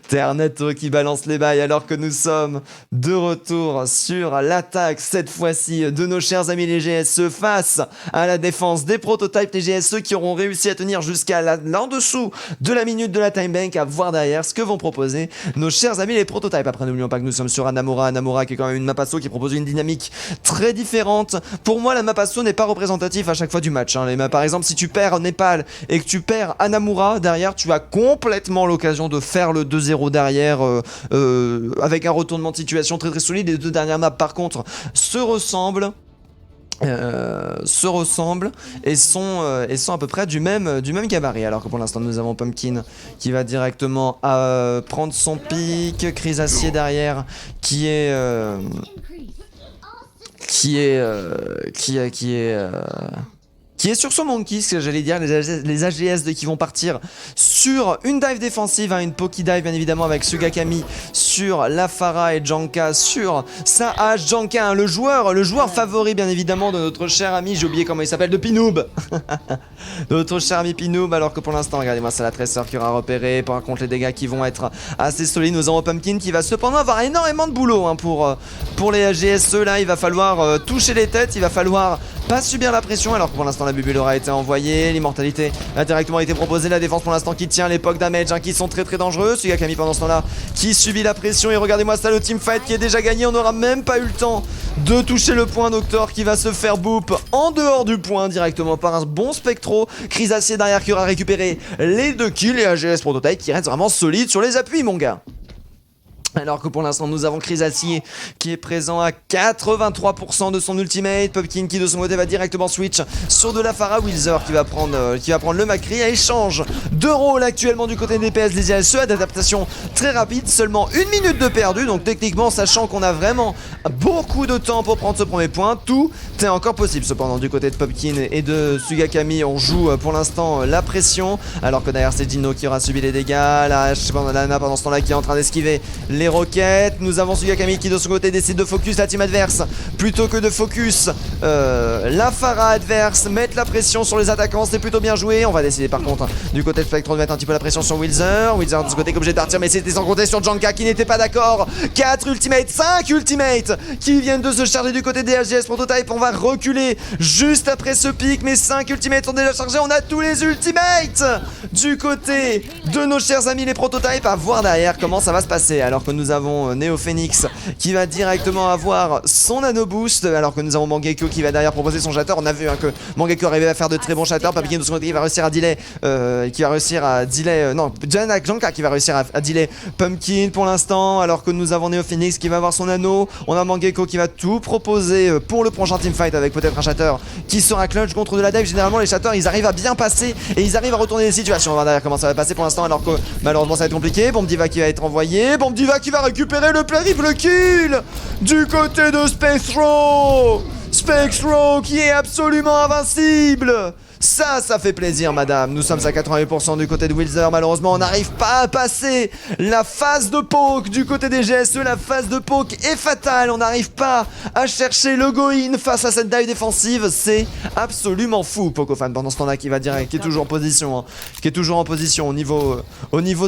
Ternato qui balance les bails alors que nous sommes de retour sur l'attaque cette fois-ci de nos chers amis les GSE face à la défense des prototypes. Les GSE qui auront réussi à tenir jusqu'à l'en dessous de la minute de la time bank. À voir derrière ce que vont proposer nos chers amis les prototypes. Après n'oublions pas que nous sommes sur Anamura qui est quand même une map asso qui propose une dynamique très différente. Pour moi la map asso n'est pas représentative à chaque fois du match Les maps, par exemple si tu perds Népal et que tu perds Anamura, derrière tu as complètement l'occasion de faire le 2-0 derrière avec un retournement de situation très solide. Les deux dernières maps par contre se ressemblent et sont à peu près du même gabarit. Alors que pour l'instant nous avons Pumpkin qui va directement prendre son pic. Crisacier derrière qui est sur son monkey, ce que j'allais dire, les AGS qui vont partir sur une dive défensive, une Poki dive bien évidemment avec Sugakami sur la Pharah et Janka sur sa hache. Janka, le joueur favori bien évidemment de notre cher ami, j'ai oublié comment il s'appelle, de Pinoob. De notre cher ami Pinoob, alors que pour l'instant, regardez-moi, c'est la Tracer qui aura repéré. Par contre, les dégâts qui vont être assez solides. Nous avons Pumpkin qui va cependant avoir énormément de boulot pour les AGSE. Là, il va falloir toucher les têtes, il va falloir pas subir la pression, alors que pour l'instant la bubule aura été envoyée, l'immortalité a directement été proposée, la défense pour l'instant qui tient, les poke damage qui sont très dangereux. Sugakami pendant ce temps là qui subit la pression et regardez-moi ça, le teamfight qui est déjà gagné. On n'aura même pas eu le temps de toucher le point. Doctor qui va se faire boop en dehors du point directement par un bon Spectro. Crisacier derrière qui aura récupéré les 2 kills et AGS Prototype qui reste vraiment solide sur les appuis mon gars. Alors que pour l'instant nous avons Chrysacier qui est présent à 83% de son ultimate. Pumpkin qui de son côté va directement switch sur de la Pharah. Wheezer qui va prendre le Macri à échange de rôle actuellement du côté des PS des ISE. À d'adaptation très rapide, seulement 1 minute de perdu. Donc techniquement, sachant qu'on a vraiment beaucoup de temps pour prendre ce premier point, tout est encore possible. Cependant du côté de Pumpkin et de Sugakami, on joue pour l'instant la pression. Alors que derrière c'est Dino qui aura subi les dégâts. Là, je sais pas, Lana pendant ce temps là qui est en train d'esquiver les roquettes. Nous avons Sugakami qui de son côté décide de focus la team adverse plutôt que de focus la Pharah adverse, mettre la pression sur les attaquants. C'est plutôt bien joué. On va décider par contre du côté de Spectro de mettre un petit peu la pression sur Wheezer. Wheezer de ce côté est obligé de partir, mais c'était sans compter sur Janka qui n'était pas d'accord. 4 ultimates, 5 ultimates qui viennent de se charger du côté des HGS Prototype. On va reculer juste après ce pic, mais 5 ultimates sont déjà chargés. On a tous les ultimates du côté de nos chers amis les Prototypes. À voir derrière comment ça va se passer. Alors que nous avons Neo Phoenix qui va directement avoir son Nano Boost, alors que nous avons Mangekyo qui va derrière proposer son shatter. On a vu que Mangekyo arrivait à faire de très bons shatters. Papillon de son côté qui va réussir à delay, non, Janka qui va réussir à delay Pumpkin pour l'instant, alors que nous avons Neo Phoenix qui va avoir son Nano. On a Mangekyo qui va tout proposer pour le prochain teamfight avec peut-être un shatter qui sera clutch contre de la dive. Généralement les shatters ils arrivent à bien passer et ils arrivent à retourner les situations. On va derrière comment ça va passer pour l'instant, alors que malheureusement ça va être compliqué. Bomb Diva qui va être envoyé, Bomb Diva qui va récupérer le triple kill du côté de Spectro. Spectro qui est absolument invincible. Ça fait plaisir madame. Nous sommes à 80% du côté de Wheezer. Malheureusement on n'arrive pas à passer la phase de poke du côté des GSE. La phase de poke est fatale. On n'arrive pas à chercher le go-in face à cette dive défensive. C'est absolument fou. Pokofan pendant ce temps-là qui va direct, qui est toujours en position, hein, qui est toujours en position au niveau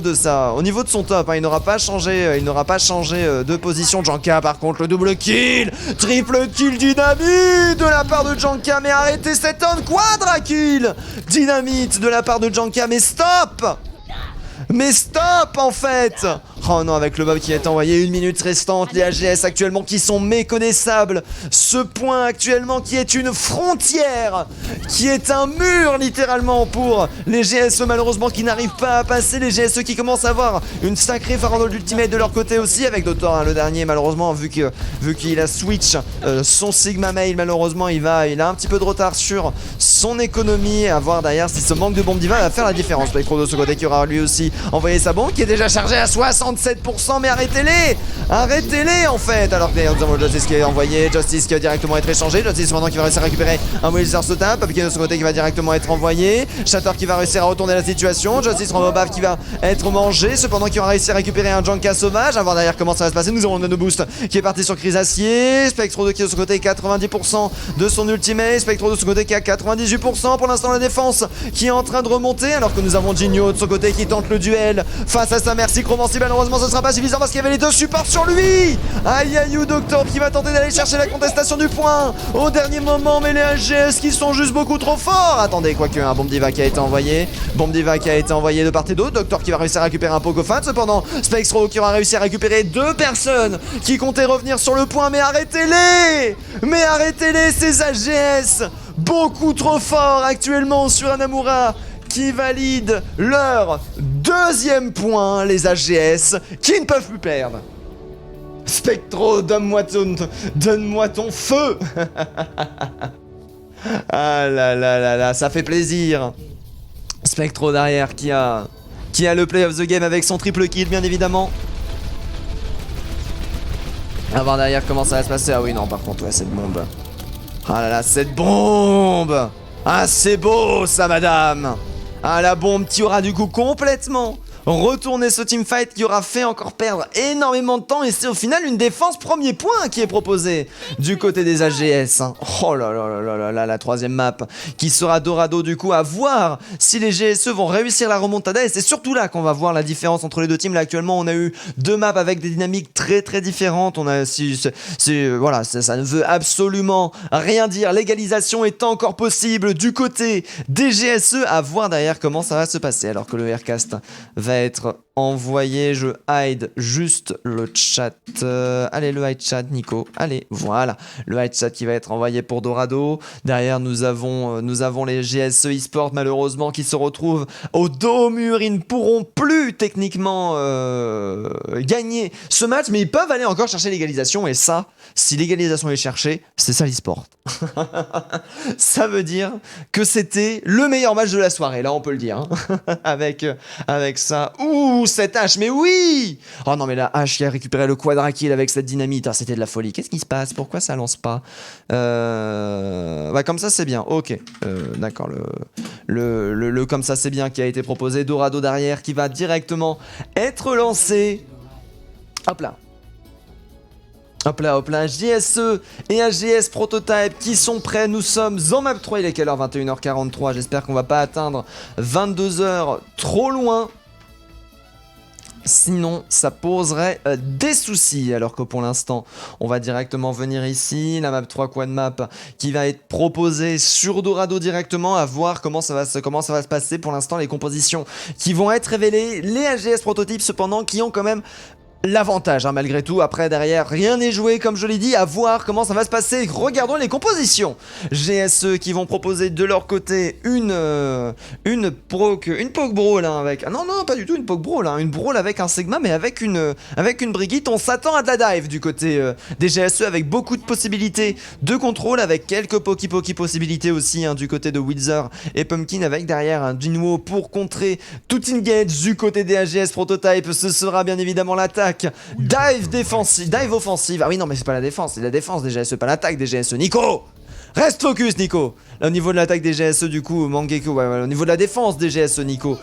de ça, au niveau de son top, hein. Il n'aura pas changé de position. Janka par contre le double kill, triple kill dynamite de la part de Janka. Mais arrêtez cet homme, quadra kill dynamite de la part de Janka, mais stop! Mais stop en fait! Oh non, avec le mob qui est envoyé, 1 minute restante, les AGS actuellement qui sont méconnaissables. Ce point actuellement qui est une frontière, qui est un mur littéralement pour les GSE malheureusement qui n'arrivent pas à passer. Les GSE qui commencent à avoir une sacrée farandole d'ultimate de leur côté aussi, avec Doctor, hein, le dernier malheureusement vu qu'il a switch son Sigma Mail, malheureusement il a un petit peu de retard sur son économie. À voir derrière si ce manque de bombe diva va faire la différence. Spectro de ce côté qui aura lui aussi envoyé sa bombe qui est déjà chargée à 67%, mais arrêtez-les en fait. Alors que d'ailleurs nous avons Justice qui est envoyé, Justice qui va directement être échangé, Justice maintenant qui va réussir à récupérer un Wheezer se tape, Papiki de ce côté qui va directement être envoyé, Shatter qui va réussir à retourner la situation, Justice Romobaf qui va être mangé, cependant qui va réussir à récupérer un Janka sauvage. À voir derrière comment ça va se passer. Nous avons le Nano Boost qui est parti sur Chrysacier, Spectro qui de ce côté 90% de son ultimate, Spectro de ce côté qui a 98%. Pour l'instant la défense qui est en train de remonter, alors que nous avons Jinyo de son côté qui tente le duel face à sa Merci Chromancy. Malheureusement ce sera pas suffisant parce qu'il y avait les deux supports sur lui. Aïe aïe, Doctor qui va tenter d'aller chercher la contestation du point au dernier moment, mais les AGS qui sont juste beaucoup trop forts. Attendez, quoique un Bomb Diva qui a été envoyé, de part et d'autre. Doctor qui va réussir à récupérer un Pokofan. Cependant Spectro qui aura réussi à récupérer deux personnes qui comptaient revenir sur le point. Mais arrêtez-les ces AGS beaucoup trop forts actuellement sur Hanamura, qui valident leur deuxième point, les AGS qui ne peuvent plus perdre. Spectro, donne-moi ton feu. Ah là là là là, ça fait plaisir. Spectro derrière qui a le play of the game avec son triple kill bien évidemment. À voir derrière comment ça va se passer. Ah oui non, par contre ouais, cette bombe. Ah là là, cette bombe. Ah c'est beau ça madame. Ah la bombe qui aura du coup complètement retourné ce teamfight, qui aura fait encore perdre énormément de temps, et c'est au final une défense premier point qui est proposée du côté des AGS. Oh là là là là là là, la troisième map qui sera Dorado du coup, à voir si les GSE vont réussir la remontada, et c'est surtout là qu'on va voir la différence entre les deux teams. Là actuellement on a eu deux maps avec des dynamiques très très différentes. On a voilà, ça ne veut absolument rien dire. L'égalisation est encore possible du côté des GSE, à voir derrière comment ça va se passer, alors que le Aircast va va être envoyé. Je hide juste le chat. Allez, le hide chat, Nico. Allez, voilà. Le hide chat qui va être envoyé pour Dorado. Derrière, nous avons les GSE eSport, malheureusement, qui se retrouvent au dos au mur. Ils ne pourront plus, techniquement, gagner ce match, mais ils peuvent aller encore chercher l'égalisation. Et ça, si l'égalisation est cherchée, c'est ça l'eSport. Ça veut dire que c'était le meilleur match de la soirée, là, on peut le dire. Hein. avec ça. Ouh, cette hache, mais oui! Oh non, mais la hache qui a récupéré le quadra kill avec cette dynamite, ah, c'était de la folie. Qu'est-ce qui se passe? Pourquoi ça lance pas? Bah, comme ça, c'est bien. Ok, d'accord. Le comme ça, c'est bien qui a été proposé. Dorado derrière qui va directement être lancé. Hop là. Hop là, JSE et AGS Prototype qui sont prêts, nous sommes en map 3, il est quelle heure? 21h43, j'espère qu'on va pas atteindre 22h trop loin. Sinon, ça poserait des soucis, alors que pour l'instant, on va directement venir ici, la map 3 quad map qui va être proposée sur Dorado directement, à voir comment ça va se passer. Pour l'instant, les compositions qui vont être révélées, les AGS Prototypes cependant qui ont quand même l'avantage, hein, malgré tout. Après, derrière, rien n'est joué, comme je l'ai dit, à voir comment ça va se passer. Regardons les compositions. GSE qui vont proposer de leur côté une poke brawl, hein, avec... Ah non, pas du tout une poke brawl, hein, une brawl avec un Sigma, mais avec une Brigitte. On s'attend à de la dive du côté des GSE, avec beaucoup de possibilités de contrôle, avec quelques poki possibilités aussi, hein, du côté de Wither et Pumpkin, avec derrière un Jinwo pour contrer tout engage du côté des AGS Prototype. Ce sera bien évidemment l'attaque. Dive offensive. Ah oui, non, mais c'est pas la défense, c'est la défense des GSE, pas l'attaque des GSE. Nico! Reste focus, Nico. Là, au niveau de l'attaque des GSE, du coup, Mangekyo, ouais, au niveau de la défense des GSE, Nico,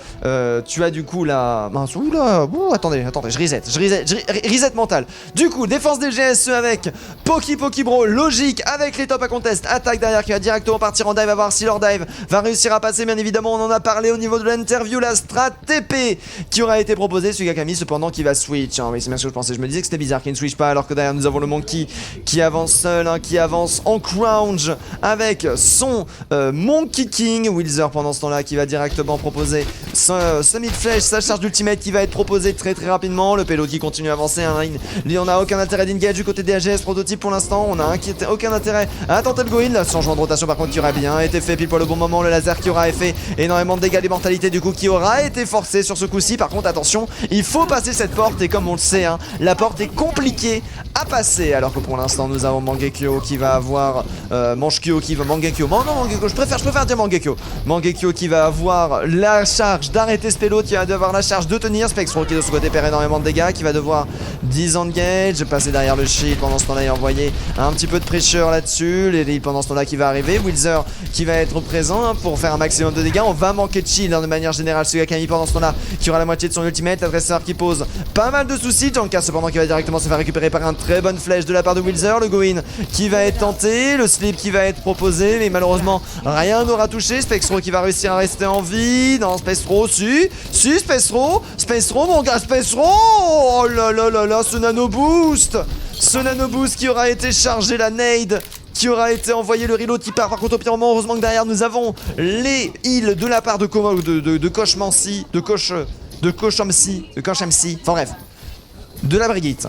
tu as du coup la... Mince, oula, attendez, je reset mental. Du coup, défense des GSE avec Poki Bro, logique, avec les top à contest, attaque derrière qui va directement partir en dive, à voir si leur dive va réussir à passer, bien évidemment, on en a parlé au niveau de l'interview, la strat TP qui aura été proposée, Sugakami, cependant, qui va switch, hein, oui, c'est bien ce que je pensais, je me disais que c'était bizarre qu'il ne switch pas, alors que derrière, nous avons le Monkey qui avance seul, hein, qui avance en crouch, avec son Monkey King. Wither pendant ce temps-là qui va directement proposer sa mid-flèche, sa charge d'ultimate qui va être proposée très rapidement. Le pélo qui continue à avancer, hein. On n'a aucun intérêt d'engage du côté des AGS Prototype pour l'instant. On a aucun intérêt à tenter le go-in. Le changement de rotation par contre qui aurait bien été fait pile poil au bon moment. Le laser qui aura fait énormément de dégâts d'immortalité du coup qui aura été forcé sur ce coup-ci. Par contre attention, il faut passer cette porte et comme on le sait, hein, la porte est compliquée à passer. Alors que pour l'instant nous avons Mangekyo qui va avoir Mangekyo, je préfère dire Mangekyo qui va avoir la charge d'arrêter ce pélo, qui va devoir la charge de tenir. Spectro qui de ce côté perd énormément de dégâts, qui va devoir disengage, passer derrière le shield pendant ce temps-là et envoyer un petit peu de pressure là-dessus. Les pendant ce temps-là qui va arriver. Wither qui va être présent, hein, pour faire un maximum de dégâts. On va manquer de shield, hein, de manière générale. Sugakami pendant ce temps-là qui aura la moitié de son ultimate. L'adresseur qui pose pas mal de soucis. Janka cependant qui va directement se faire récupérer par une très bonne flèche de la part de Wither. Le go-in qui va être tenté, le slip qui va être proposé, mais malheureusement rien n'aura touché. Spectro qui va réussir à rester en vie. Non, Spectro, si Spectro, mon gars, Spectro. Oh là, ce nano boost qui aura été chargé, la nade qui aura été envoyé, le reload qui part par contre au pire moment. Heureusement que derrière nous avons les heals de la part de Coach MC, enfin bref, de la Brigitte.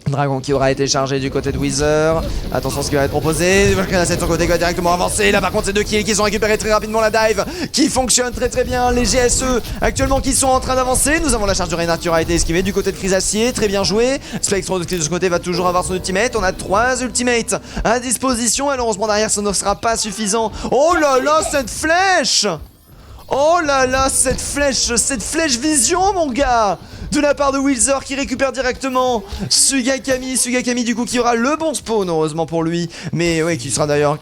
Dragon qui aura été chargé du côté de Wither. Attention ce qui va être proposé. La de son côté qui va directement avancer. Là par contre c'est 2 kills qui sont récupérés très rapidement. La dive qui fonctionne très bien. Les GSE actuellement qui sont en train d'avancer. Nous avons la charge de Reinhardt qui aura été esquivée du côté de Chrysacier. Très bien joué. Spectro de ce côté va toujours avoir son ultimate. On a 3 ultimates à disposition. Malheureusement derrière ça ne sera pas suffisant. Oh là là, cette flèche! Oh là là, cette flèche vision, mon gars, de la part de Wither qui récupère directement Sugakami du coup qui aura le bon spawn, heureusement pour lui, mais oui, qui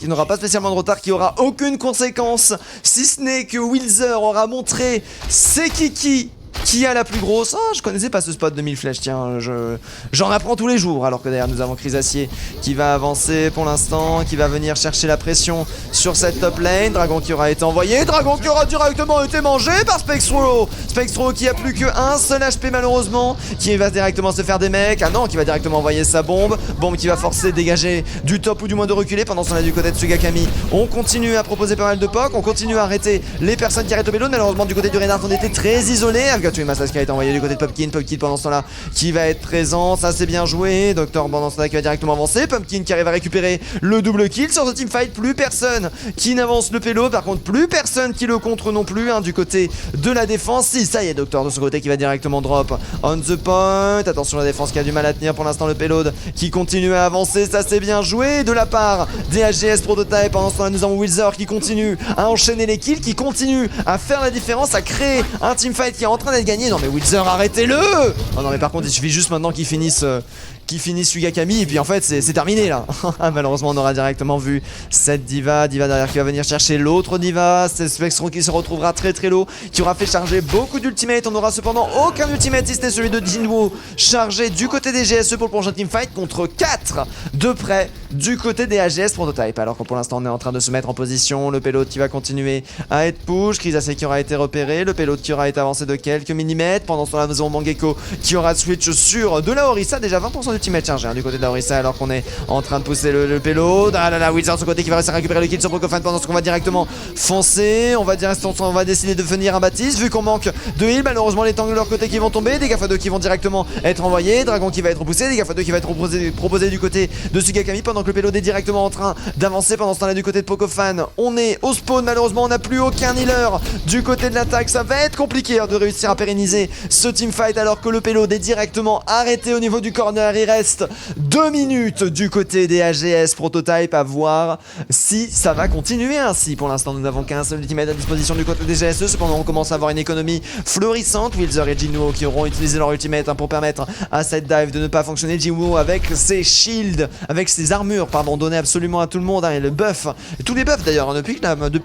n'aura pas spécialement de retard, qui aura aucune conséquence, si ce n'est que Wither aura montré ses kiki qui a la plus grosse. Oh, je connaissais pas ce spot de 1000 flèches, tiens, j'en apprends tous les jours. Alors que derrière nous avons Chrysacier qui va avancer pour l'instant, qui va venir chercher la pression sur cette top lane. Dragon qui aura été envoyé, Dragon qui aura directement été mangé par Spectro qui a plus qu'un seul HP malheureusement, qui va directement se faire des mecs. Ah non, qui va directement envoyer sa bombe qui va forcer dégager du top ou du moins de reculer. Pendant ce temps là du côté de Sugakami, on continue à proposer pas mal de pocs, on continue à arrêter les personnes qui arrêtent au vélo. Malheureusement du côté du Reinhardt on était très isolé, avec Gatsu Massas qui a été envoyé du côté de Pumpkin. Pumpkin pendant ce temps-là qui va être présent. Ça c'est bien joué. Docteur pendant ce temps-là qui va directement avancer. Pumpkin qui arrive à récupérer le double kill sur ce teamfight. Plus personne qui n'avance le payload. Par contre, plus personne qui le contre non plus du côté de la défense. Si, ça y est, Docteur de son côté qui va directement drop on the point. Attention, la défense qui a du mal à tenir pour l'instant le payload qui continue à avancer. Ça c'est bien joué de la part des HGS Prototype. Pendant ce temps-là, nous avons Wizard qui continue à enchaîner les kills, qui continue à faire la différence, à créer un teamfight qui est en train d'être gagné. Non mais Wizard, arrêtez-le! Oh non mais par contre, il suffit juste maintenant qu'il finisse Sugakami et puis en fait c'est terminé là. Malheureusement on aura directement vu cette diva derrière qui va venir chercher l'autre diva. C'est Spectron qui se retrouvera très low, qui aura fait charger beaucoup d'ultimates. On n'aura cependant aucun ultimate si c'était celui de Jinwoo chargé du côté des GSE pour le prochain teamfight contre 4 de près du côté des AGS Prototype. Alors que pour l'instant on est en train de se mettre en position, le payload qui va continuer à être push, Crisacé qui aura été repéré, le payload qui aura été avancé de quelques millimètres. Pendant ce temps là nous avons Mangekyo qui aura switch sur de la Orisa, déjà 20% d'ultimate chargé du côté de la Orisa alors qu'on est en train de pousser le payload. Ah là là, Wizard de son côté qui va réussir à récupérer le kill sur Procofan pendant ce qu'on va directement foncer. On va décider de venir un Baptiste vu qu'on manque de heal. Malheureusement les tanks de leur côté qui vont tomber, des Gafa2 qui vont directement être envoyés, Dragon qui va être repoussé, des Gafa2 qui va être proposé du côté de Sugakami pendant que le payload est directement en train d'avancer. Pendant ce temps là du côté de Procofan, on est au spawn, malheureusement on n'a plus aucun healer du côté de l'attaque. Ça va être compliqué de réussir à pérenniser ce teamfight alors que le payload est directement arrêté au niveau du corner. Il reste 2 minutes du côté des AGS Prototype, à voir si ça va continuer ainsi. Pour l'instant nous n'avons qu'un seul ultimate à disposition du côté des GSE, cependant on commence à avoir une économie florissante. Wilzer et Jinwoo qui auront utilisé leur ultimate pour permettre à cette dive de ne pas fonctionner. Jinwoo avec ses shields, avec ses armures données absolument à tout le monde et le buff, tous les buffs d'ailleurs, depuis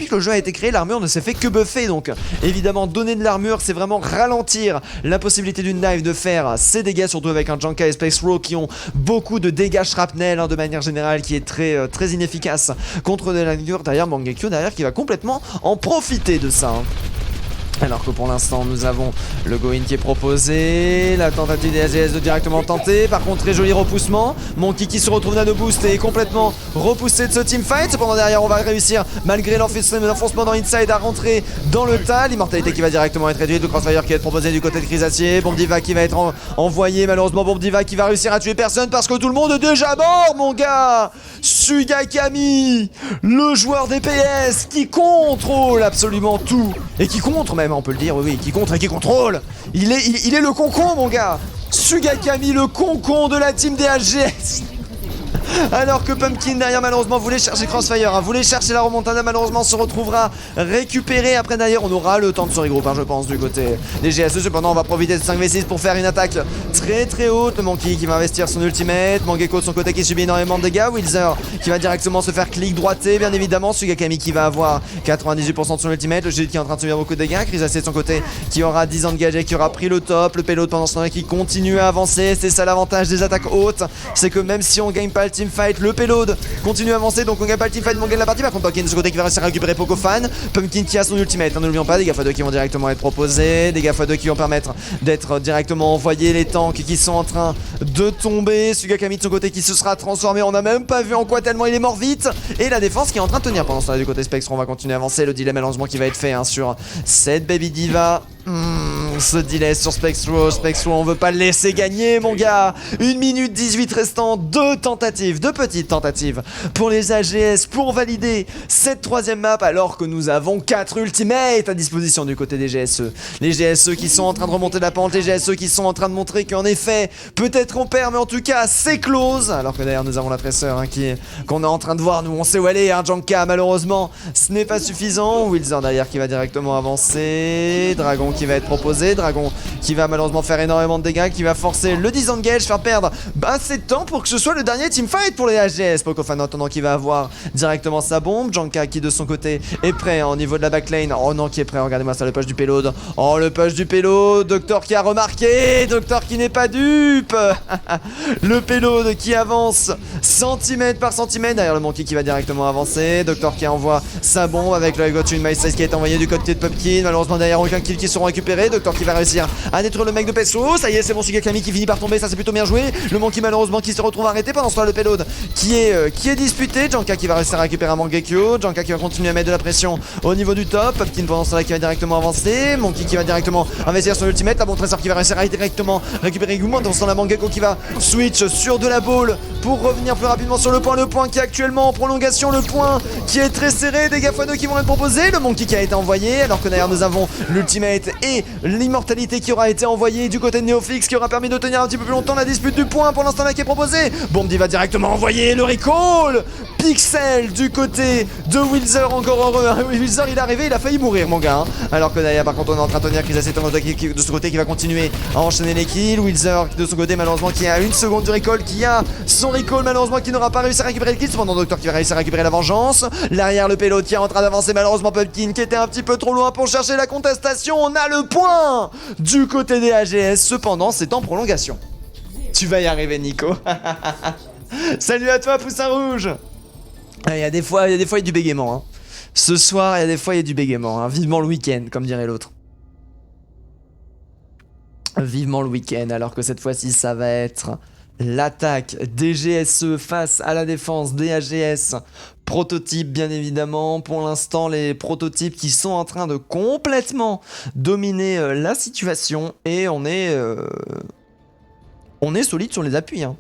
que le jeu a été créé, l'armure ne s'est fait que buffer, donc évidemment donner de l'armure c'est vraiment ralentir la possibilité d'une dive de faire ses dégâts, surtout avec un Janka et Space Row qui ont beaucoup de dégâts shrapnel de manière générale, qui est très inefficace contre de la dure. Derrière Mangekyo qui va complètement en profiter de ça. Alors que pour l'instant nous avons le go-in qui est proposé, la tentative des AGS de directement tenter, par contre très joli repoussement, Monkey qui se retrouve nano boost et est complètement repoussé de ce teamfight. Cependant derrière on va réussir malgré l'enfoncement dans Inside à rentrer dans le tas, l'immortalité qui va directement être réduite, le crossfire qui va être proposé du côté de Crisacier, Bomb Diva qui va être envoyé, malheureusement Bomb Diva qui va réussir à tuer personne parce que tout le monde est déjà mort mon gars. Sugakami, le joueur DPS qui contrôle absolument tout et qui contre même, on peut le dire, oui, qui contre et qui contrôle. Il est le concon mon gars. Sugakami, le concon de la team des AGS. Alors que Pumpkin derrière malheureusement voulait chercher Crossfire, voulait chercher la remontada, malheureusement se retrouvera récupéré. Après d'ailleurs on aura le temps de se regrouper je pense du côté des GSE. Cependant on va profiter de 5v6 pour faire une attaque très haute. Le Monkey qui va investir son ultimate, Mangekyo de son côté qui subit énormément de dégâts, Wilzer qui va directement se faire clic droité bien évidemment, Sugakami qui va avoir 98% de son ultimate, le Shield qui est en train de subir beaucoup de dégâts, Crisacé de son côté qui aura 10 engagés, qui aura pris le top, le payload pendant ce temps-là qui continue à avancer. C'est ça l'avantage des attaques hautes, c'est que même si on gagne pas le teamfight, le payload continue à avancer, donc on gagne pas le teamfight mais on gagne la partie. Par contre Pumpkin de ce côté qui va réussir à récupérer Procofan, Pumpkin qui a son ultimate, n'oublions pas des Gafa2 qui vont directement être proposés, des Gafa2 qui vont permettre d'être directement envoyés, les tanks qui sont en train de tomber, Sugakami de son côté qui se sera transformé, on n'a même pas vu en quoi tellement il est mort vite, et la défense qui est en train de tenir pendant ce temps-là du côté Spectron. On va continuer à avancer, le delay malheureusement qui va être fait sur cette Baby Diva. Ce delay sur Spectro, on veut pas le laisser gagner mon gars. 1 minute 18 restant, deux petites tentatives pour les AGS pour valider cette troisième map, alors que nous avons 4 ultimates à disposition du côté des GSE. Les GSE qui sont en train de remonter la pente, les GSE qui sont en train de montrer qu'en effet, peut-être on perd mais en tout cas c'est close. Alors que d'ailleurs nous avons la tresseur qu'on est en train de voir, nous on sait où elle est, Janka malheureusement ce n'est pas suffisant. Wilzer derrière qui va directement avancer, Dragon qui va être proposé, Dragon qui va malheureusement faire énormément de dégâts, qui va forcer le disengage, faire perdre assez de temps pour que ce soit le dernier teamfight pour les AGS. Procofan en attendant qui va avoir directement sa bombe, Janka qui de son côté est prêt au niveau de la backline, oh non qui est prêt, regardez-moi ça, le push du payload, oh le push du payload, Docteur qui a remarqué, Docteur qui n'est pas dupe. Le payload qui avance centimètre par centimètre, derrière le Monkey qui va directement avancer, Docteur qui envoie sa bombe avec le Got une My Size qui est envoyé du côté de Pumpkin, malheureusement derrière aucun kill qui seront récupérés, Docteur qui va réussir à détruire le mec de Pesso. Ça y est, c'est bon, Sugakami qui finit par tomber, ça c'est plutôt bien joué. Le Monkey malheureusement qui se retrouve arrêté. Pendant ce temps, le payload qui est disputé. Janka qui va réussir à récupérer un Mangekyo. Janka qui va continuer à mettre de la pression au niveau du top. Pumpkin pendant ce temps-là qui va directement avancer. Monkey qui va directement investir son ultimate. La bon trésor qui va réussir à directement récupérer Gumo. Dans ce temps, la Mangekyo qui va switch sur de la ball pour revenir plus rapidement sur le point. Le point qui est actuellement en prolongation. Le point qui est très serré. Dégâts x2 qui vont être proposés. Le Monkey qui a été envoyé. Alors que derrière nous avons l'ultimate et l'immortalité qui aura été envoyée du côté de Neoflix qui aura permis de tenir un petit peu plus longtemps la dispute du point pour l'instant là qui est proposé. Bombi va directement envoyer le recall. Pixel du côté de Wilzer, encore heureux. Wilzer il est arrivé, il a failli mourir mon gars. Alors que derrière par contre on est en train de tenir Chris Aceton de ce côté qui va continuer à enchaîner les kills. Wilzer de son côté malheureusement qui a une seconde du recall, qui a son recall malheureusement qui n'aura pas réussi à récupérer le kill. Cependant Docteur qui va réussir à récupérer la vengeance. L'arrière le payload qui est en train d'avancer malheureusement. Pumpkin qui était un petit peu trop loin pour chercher la contestation. On a le point du côté des AGS. Cependant c'est en prolongation. Tu vas y arriver Nico. Salut à toi Poussin Rouge. Il y a des fois il y a du bégaiement hein. Ce soir il y a des fois il y a du bégaiement hein. Vivement le week-end comme dirait l'autre. Vivement le week-end alors que cette fois-ci ça va être l'attaque des GSE face à la défense des AGS. Prototypes bien évidemment, pour l'instant les prototypes qui sont en train de complètement dominer la situation et on est solide sur les appuis hein.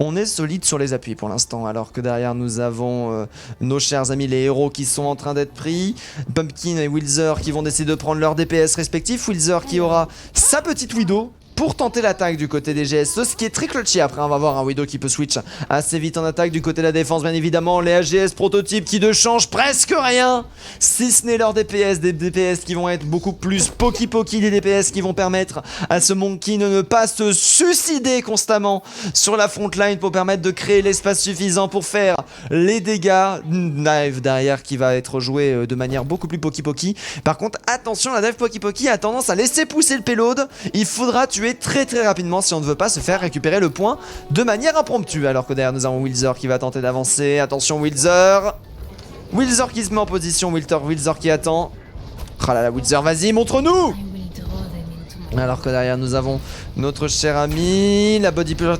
On est solide sur les appuis pour l'instant, alors que derrière nous avons nos chers amis les héros qui sont en train d'être pris. Pumpkin et Wilzer qui vont décider de prendre leur DPS respectifs. Wilzer qui aura sa petite Widow pour tenter l'attaque du côté des GSE, ce qui est très clutchy. Après on va voir un Widow qui peut switch assez vite en attaque du côté de la défense bien évidemment. Les AGS prototypes qui ne changent presque rien, si ce n'est leur DPS, des DPS qui vont être beaucoup plus poki des DPS qui vont permettre à ce Monkey de ne pas se suicider constamment sur la frontline pour permettre de créer l'espace suffisant pour faire les dégâts. Dive derrière qui va être joué de manière beaucoup plus poki. Par contre attention, la dive poki a tendance à laisser pousser le payload. Il faudra tuer très rapidement si on ne veut pas se faire récupérer le point de manière impromptue. Alors que derrière nous avons Wilzer qui va tenter d'avancer. Attention Wilzer qui se met en position. Wilzer qui attend. Ah là là Wilzer, vas-y montre-nous. Alors que derrière nous avons notre cher ami, la body push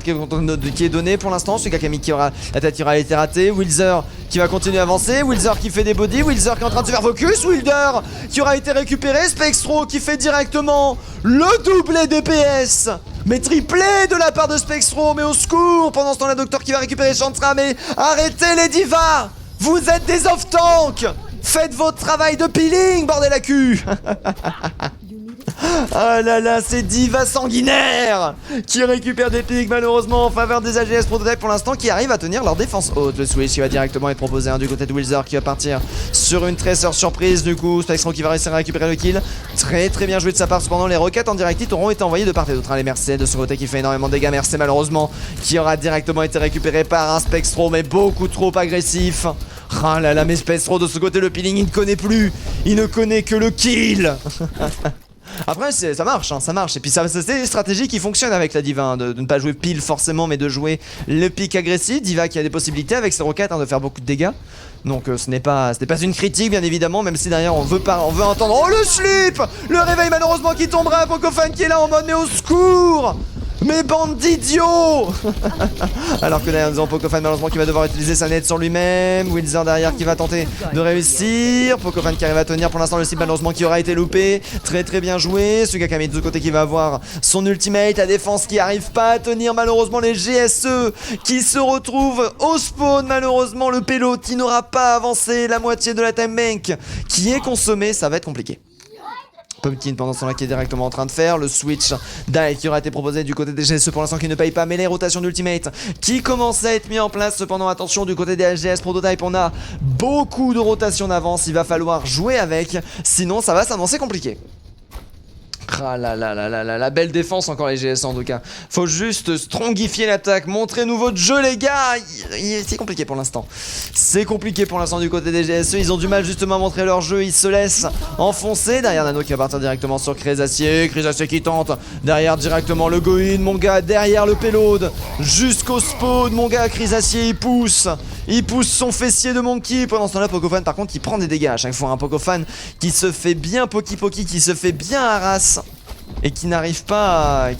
qui est donnée pour l'instant. Sugakami qui aura la tête qui aura été ratée. Wilzer qui va continuer à avancer. Wilzer qui fait des body. Wilzer qui est en train de se faire focus. Wilder qui aura été récupéré. Spextro qui fait directement le doublé DPS. Mais triplé de la part de Spextro. Mais au secours. Pendant ce temps, la Docteur qui va récupérer Chantra. Mais arrêtez les divas. Vous êtes des off-tank. Faites votre travail de peeling, bordel à cul. Ah là là, c'est Diva sanguinaire qui récupère des pics malheureusement en faveur des AGS Prototype pour l'instant, qui arrivent à tenir leur défense haute. Le switch qui va directement être proposé du côté de Wilzer qui va partir sur une Tracer surprise. Du coup Spextro qui va réussir à récupérer le kill. Très bien joué de sa part. Cependant les roquettes en direct auront été envoyées de part et d'autre. Les Merced de son côté qui fait énormément de dégâts. Merced malheureusement qui aura directement été récupéré par un Spextro mais beaucoup trop agressif. Ah là là, mais Spextro de ce côté, le peeling il ne connaît plus. Il ne connaît que le kill. Après ça marche, hein, ça marche. Et puis c'est des stratégies qui fonctionnent avec la Diva, hein, de ne pas jouer pile forcément mais de jouer le pic agressif. Diva qui a des possibilités avec ses roquettes de faire beaucoup de dégâts. Donc ce n'est pas une critique bien évidemment, même si derrière on veut entendre. Oh le slip. Le réveil malheureusement qui tombera. Pokofan qui est là en mode mais au secours. Mais bande d'idiots. Alors que derrière nous avons Pokofan malheureusement qui va devoir utiliser sa net sur lui-même. Wilzer derrière qui va tenter de réussir. Pokofan qui arrive à tenir pour l'instant le slip malheureusement qui aura été loupé. Très bien joué. Sugakami de ce côté qui va avoir son ultimate. La défense qui arrive pas à tenir malheureusement. Les GSE qui se retrouvent au spawn malheureusement. Le payload qui n'aura pas avancé. La moitié de la time bank qui est consommée. Ça va être compliqué. Pumpkin pendant ce temps là qui est directement en train de faire le switch dive qui aura été proposé du côté des GSE pour l'instant qui ne paye pas, mais les rotations d'ultimate qui commencent à être mis en place. Cependant attention du côté des AGS Prototype, on a beaucoup de rotations d'avance, il va falloir jouer avec, sinon ça va s'annoncer compliqué. Ah là là là là là, la belle défense encore les GS en tout cas. Faut juste strongifier l'attaque, montrer nouveau de jeu les gars. C'est compliqué pour l'instant. C'est compliqué pour l'instant du côté des GSE. Ils ont du mal justement à montrer leur jeu. Ils se laissent enfoncer. Derrière Nano qui va partir directement sur Crésacier. Crésacier qui tente. Derrière directement le Goin, mon gars. Derrière le payload. Jusqu'au spawn, mon gars. Crésacier il pousse. Il pousse son fessier de Monkey. Pendant ce temps-là, Pokofan par contre il prend des dégâts à chaque fois. Un Pokofan qui se fait bien Poki, qui se fait bien harass. Et qui n'arrive pas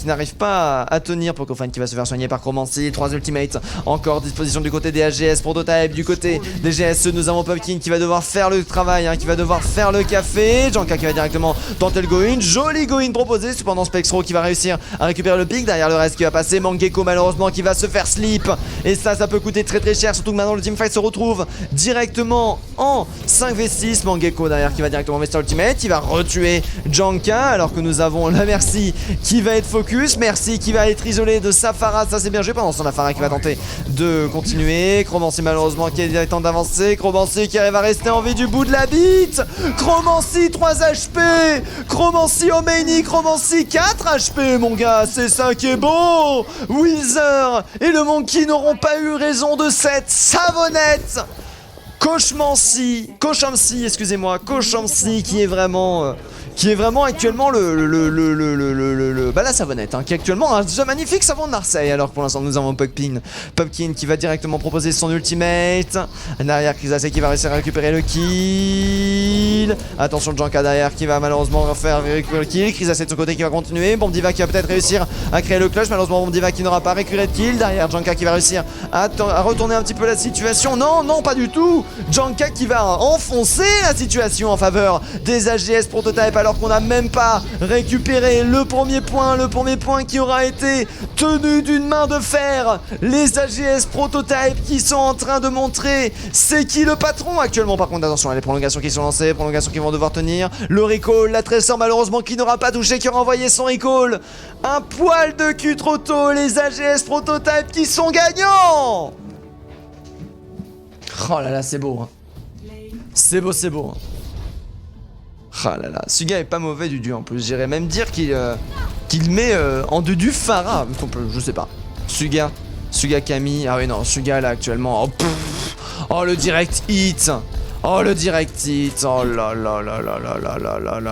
à tenir. Pokofan qui va se faire soigner par Chromancy. 3 ultimates encore disposition du côté des AGS pour Prototype. Du côté des GSE nous avons Pumpkin qui va devoir faire le travail, qui va devoir faire le café. Janka qui va directement tenter le Goin. Joli Goin proposé. Cependant Spexro qui va réussir à récupérer le pic. Derrière le reste qui va passer. Mangekko malheureusement qui va se faire slip. Et ça peut coûter très cher. Surtout que maintenant le teamfight se retrouve directement en 5v6. Mangekko derrière qui va directement investir l'ultimate. Il va retuer Janka alors que nous avons la Merci qui va être focus, Merci qui va être isolé de Safara, ça c'est bien joué. Pendant ce temps Safara qui va tenter de continuer. Chromancy malheureusement qui est temps d'avancer. Chromancy qui arrive à rester en vie du bout de la bite. Chromancy 3 HP. Chromancy au maini. Chromancy 4 HP mon gars, c'est ça qui est beau. Wither et le Monkey n'auront pas eu raison de cette savonnette. Cochamcy, excusez-moi, Cochamcy qui est vraiment actuellement la savonnette, qui est actuellement un magnifique savon de Marseille. Alors que pour l'instant nous avons Pumpkin qui va directement proposer son ultimate. Derrière Crésacier qui va réussir à récupérer le kill. Attention Janka derrière qui va malheureusement faire récupérer le kill. Crésacier de son côté qui va continuer. Bomdiva qui va peut-être réussir à créer le clutch. Malheureusement Bomdiva qui n'aura pas récupéré de kill. Derrière Janka qui va réussir à retourner un petit peu la situation. Non pas du tout. Janka qui va enfoncer la situation en faveur des AGS Prototype alors qu'on n'a même pas récupéré le premier point qui aura été tenu d'une main de fer. Les AGS Prototype qui sont en train de montrer c'est qui le patron actuellement. Par contre attention, les prolongations qui sont lancées, prolongations qui vont devoir tenir. Le recall, la Tressor malheureusement qui n'aura pas touché, qui aura envoyé son recall. Un poil de cul trop tôt, les AGS Prototype qui sont gagnants. Oh là là, c'est beau. C'est beau. Ah là là, Suga est pas mauvais du dieu en plus. J'irais même dire qu'il met en du Pharah. Je sais pas. Suga Camille. Ah oui non, Suga là actuellement. Oh le direct hit. Oh là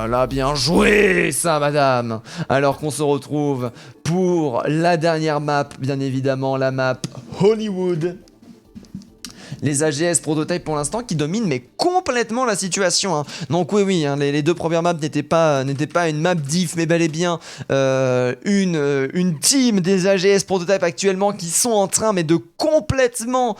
là, bien joué ça madame. Alors qu'on se retrouve pour la dernière map, bien évidemment la map Hollywood. Les AGS Prototype pour l'instant qui dominent mais complètement la situation. Donc oui, les deux premières maps n'étaient pas une map diff mais bel et bien une team des AGS Prototype actuellement qui sont en train mais de complètement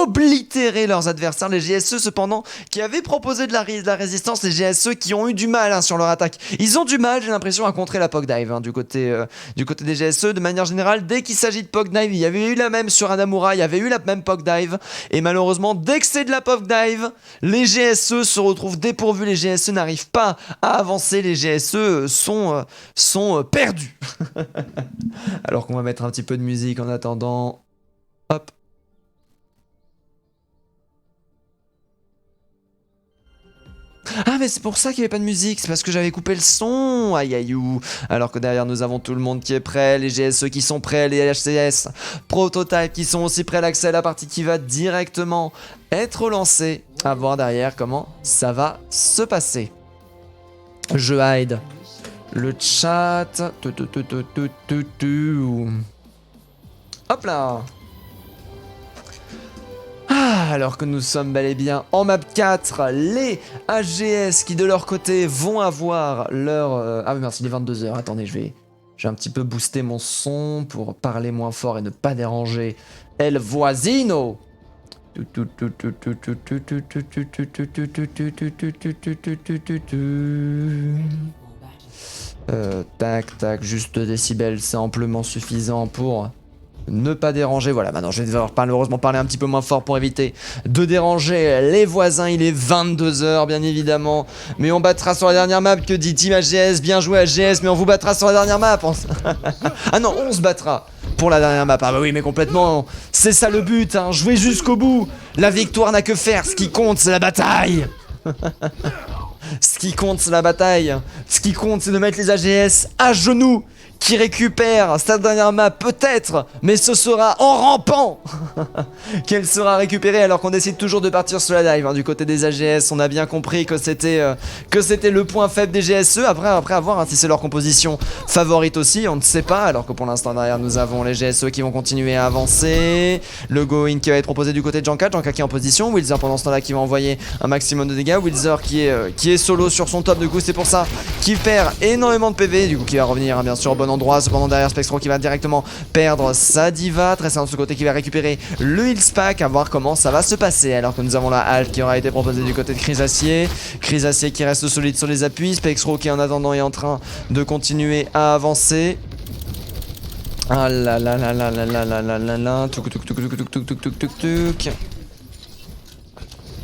oblitérer leurs adversaires. Les GSE cependant qui avaient proposé de la résistance, les GSE qui ont eu du mal sur leur attaque. Ils ont du mal, j'ai l'impression, à contrer la Pog Dive du côté des GSE. De manière générale, dès qu'il s'agit de Pog Dive, il y avait eu la même sur Adamura, il y avait eu la même Pog Dive. Et malheureusement, dès que c'est de la Pog Dive, les GSE se retrouvent dépourvus. Les GSE n'arrivent pas à avancer. Les GSE sont perdus. Alors qu'on va mettre un petit peu de musique en attendant. Hop. Ah mais c'est pour ça qu'il n'y avait pas de musique, c'est parce que j'avais coupé le son. Aïe aïe ou. Alors que derrière nous avons tout le monde qui est prêt, les GSE qui sont prêts, les HCS Prototype qui sont aussi prêts, l'accès à la partie qui va directement être lancée. À voir derrière comment ça va se passer. Je hide le chat. Hop là. Alors que nous sommes bel et bien en map 4, les AGS qui de leur côté vont avoir leur... Ah oui merci, il est 22h, attendez, je vais un petit peu booster mon son pour parler moins fort et ne pas déranger El Voisino. Tac, juste 2 décibels, c'est amplement suffisant pour... ne pas déranger, voilà, maintenant je vais devoir malheureusement parler un petit peu moins fort pour éviter de déranger les voisins. Il est 22h bien évidemment, mais on battra sur la dernière map, que dit Team AGS, bien joué AGS, mais on vous battra sur la dernière map. Ah non, on se battra pour la dernière map, ah bah oui mais complètement, c'est ça le but, jouer jusqu'au bout, la victoire n'a que faire, ce qui compte c'est la bataille. Ce qui compte, c'est la bataille. Ce qui compte, c'est de mettre les AGS à genoux. Qui récupère sa dernière map peut-être, mais ce sera en rampant qu'elle sera récupérée, alors qu'on décide toujours de partir sur la dive. Du côté des AGS, on a bien compris que c'était le point faible des GSE. Après à voir si c'est leur composition favorite aussi, on ne sait pas. Alors que pour l'instant derrière nous avons les GSE qui vont continuer à avancer. Le go-in qui va être proposé du côté de Janka qui est en position. Wilzer pendant ce temps là qui va envoyer un maximum de dégâts. Wilzer qui est solo sur son top, du coup c'est pour ça qu'il perd énormément de PV, du coup qui va revenir bien sûr au bon endroit. Cependant derrière Spectro qui va directement perdre sa diva. Tressant de ce côté qui va récupérer le heals pack, à voir comment ça va se passer. Alors que nous avons la halte qui aura été proposée du côté de Chrysacier. Chrysacier qui reste solide sur les appuis. Spectro qui en attendant est en train de continuer à avancer. Ah là là là là là là là là là là. Tuk tuk tuk tuk tuk tuk tuk tuk tuk tuk.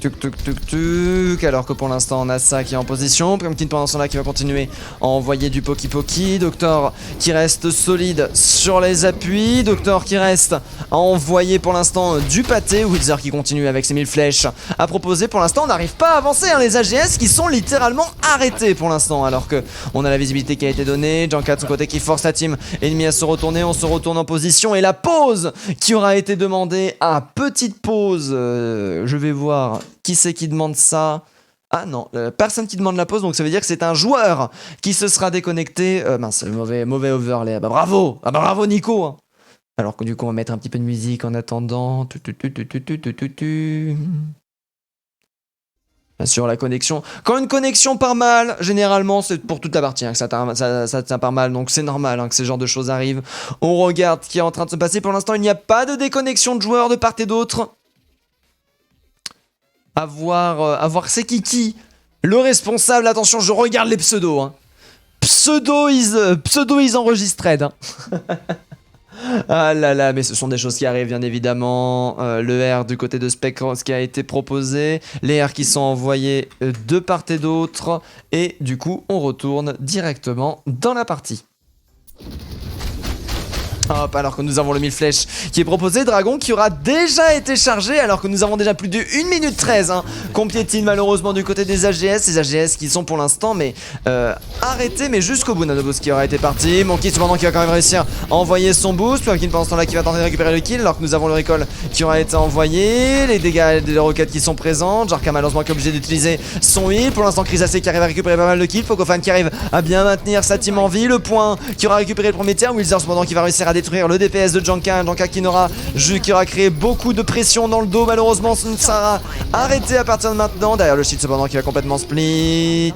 Tuk tuk tuk tuk. Alors que pour l'instant on a ça qui est en position. Pumpkin pendant ce temps là qui va continuer à envoyer du Poki Poki. Doctor qui reste solide sur les appuis. Doctor qui reste à envoyer pour l'instant du pâté. Wilzer qui continue avec ses 1000 flèches à proposer. Pour l'instant on n'arrive pas à avancer, hein. Les AGS qui sont littéralement arrêtés pour l'instant. Alors que on a la visibilité qui a été donnée. Janka de son côté qui force la team ennemie à se retourner. On se retourne en position. Et la pause qui aura été demandée. Petite pause. Je vais voir. Qui c'est qui demande ça? Ah non, personne qui demande la pause, donc ça veut dire que c'est un joueur qui se sera déconnecté. Mince, mauvais overlay. Ah bah bravo! Ah bah bravo Nico, hein. Alors que du coup on va mettre un petit peu de musique en attendant. Bien sûr la connexion. Quand une connexion part mal, généralement c'est pour toute la partie hein, que ça part mal, donc c'est normal hein, que ce genre de choses arrivent. On regarde ce qui est en train de se passer. Pour l'instant il n'y a pas de déconnexion de joueurs de part et d'autre. À voir c'est qui le responsable. Attention, je regarde les pseudos hein. Pseudo is enregistré hein. Ah là là, mais ce sont des choses qui arrivent bien évidemment. Le R du côté de Spectre qui a été proposé, les R qui sont envoyés de part et d'autre, et du coup on retourne directement dans la partie. Hop, alors que nous avons le 1000 flèches qui est proposé, Dragon qui aura déjà été chargé, alors que nous avons déjà plus de 1 minute 13 hein, qu'on piétine malheureusement du côté des AGS. Les AGS qui sont pour l'instant mais arrêtés, mais jusqu'au bout. Nanoboost qui aura été parti, Monkey cependant qui va quand même réussir à envoyer son boost. Pumpkin pendant ce temps là qui va tenter de récupérer le kill, alors que nous avons le recall qui aura été envoyé, les dégâts des roquettes qui sont présentes. Jarka malheureusement qui est obligé d'utiliser son heal. Pour l'instant Chrysacier qui arrive à récupérer pas mal de kills, Pokofan qui arrive à bien maintenir sa team en vie, le point qui aura récupéré le premier tiers. Wilzer cependant qui va réussir à détruire le DPS de Janka qui aura créé beaucoup de pression dans le dos. Malheureusement ce ne sera arrêté à partir de maintenant. Derrière le shit cependant qui va complètement split.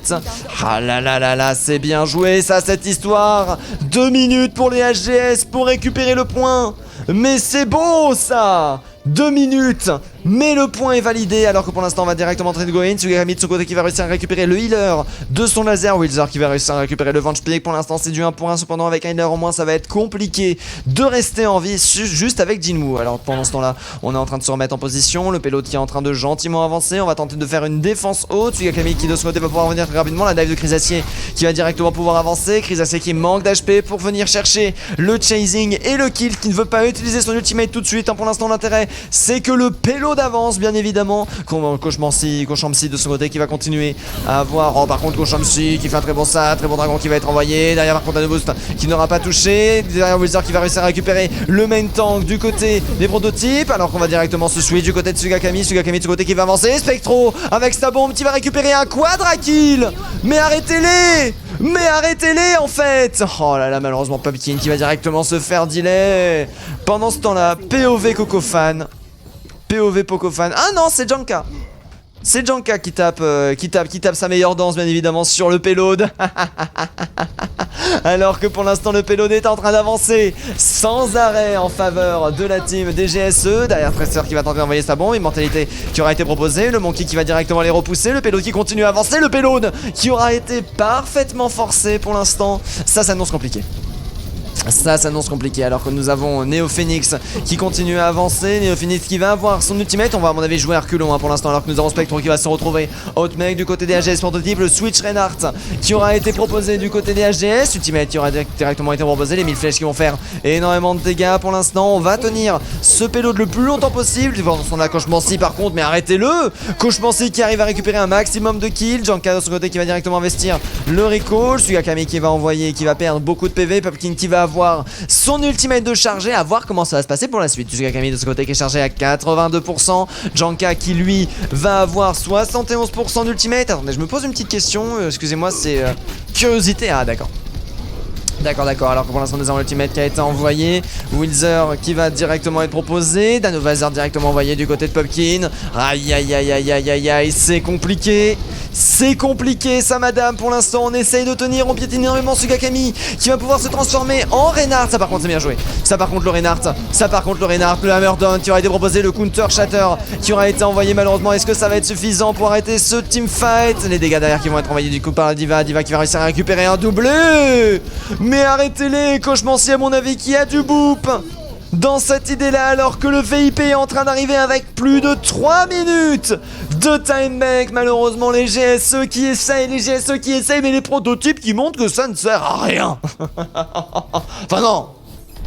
Ah là là là là, c'est bien joué ça, cette histoire. 2 minutes pour les HGS pour récupérer le point. Mais c'est beau ça. 2 minutes, mais le point est validé, alors que pour l'instant on va directement entrer de Goin. Sugagami de son côté qui va réussir à récupérer le healer de son laser. Wilzer qui va réussir à récupérer le Venge Pick. Pour l'instant c'est du 1 pour 1, cependant avec un healer au moins ça va être compliqué de rester en vie juste avec Jinwoo. Alors pendant ce temps là on est en train de se remettre en position, le payload qui est en train de gentiment avancer. On va tenter de faire une défense haute. Sugagami qui de son côté va pouvoir revenir très rapidement. La dive de Chrysacier qui va directement pouvoir avancer. Chrysacier qui manque d'HP pour venir chercher le chasing et le kill, qui ne veut pas utiliser son ultimate tout de suite hein. Pour l'instant l'intérêt c'est que le payload avance bien évidemment. Koshamsi de son côté qui va continuer à avoir. Oh par contre Koshamsi qui fait un très bon ça, très bon dragon qui va être envoyé. Derrière par contre Nanoboost qui n'aura pas touché. Derrière Wilzer qui va réussir à récupérer le main tank du côté des prototypes. Alors qu'on va directement se switch du côté de Sugakami. Sugakami de ce côté qui va avancer. Spectro avec sa bombe qui va récupérer un quadra kill. Mais arrêtez-les! Mais arrêtez-les en fait! Oh là là, malheureusement Pumpkin qui va directement se faire delay. Pendant ce temps là, POV Cocofan. POV Pokofan. Ah non, c'est Janka. C'est Janka qui tape sa meilleure danse bien évidemment sur le payload. Alors que pour l'instant le payload est en train d'avancer sans arrêt en faveur de la team des GSE. Derrière Tracer qui va tenter d'envoyer sa bombe, immortalité qui aura été proposée, le Monkey qui va directement les repousser, le payload qui continue à avancer, le payload qui aura été parfaitement forcé pour l'instant. Ça s'annonce compliqué. Ça s'annonce compliqué alors que nous avons Neo Phoenix qui continue à avancer. Neo Phoenix qui va avoir son ultimate. On va à mon avis jouer Herculon pour l'instant alors que nous avons Spectrum qui va se retrouver. Outmake du côté des AGS prototype. Le Switch Reinhardt qui aura été proposé du côté des AGS. Ultimate qui aura directement été proposé. Les 1000 flèches qui vont faire énormément de dégâts pour l'instant. On va tenir ce payload le plus longtemps possible. Il va son Cauchemancy par contre, mais arrêtez-le. Cauchemancy qui arrive à récupérer un maximum de kills. Janka de son côté qui va directement investir le recall. Sugakami qui va envoyer, qui va perdre beaucoup de PV. Pumpkin qui va avoir son ultimate de chargé, à voir comment ça va se passer pour la suite. Sugakami de ce côté qui est chargé à 82%, Janka qui lui va avoir 71% d'ultimate. Attendez, je me pose une petite question, excusez-moi, c'est curiosité. Ah d'accord. D'accord, alors que pour l'instant nous avons l'ultimate qui a été envoyé. Wilzer qui va directement être proposé. Danovazar directement envoyé du côté de Pumpkin. Aïe, c'est compliqué. C'est compliqué ça madame, pour l'instant on essaye de tenir, on piétine énormément Sugakami qui va pouvoir se transformer en Reinhardt. Ça par contre c'est bien joué, ça par contre le Reinhardt, le Hammerdown qui aura été proposé, le Counter Shatter qui aura été envoyé malheureusement. Est-ce que ça va être suffisant pour arrêter ce teamfight? Les dégâts derrière qui vont être envoyés du coup par la Diva qui va réussir à récupérer un doublé. Mais arrêtez-les, Cauchemancy à mon avis qui a du boop dans cette idée là alors que le VIP est en train d'arriver avec plus de 3 minutes de time bank. Malheureusement les GSE qui essayent, mais les prototypes qui montrent que ça ne sert à rien. Enfin non,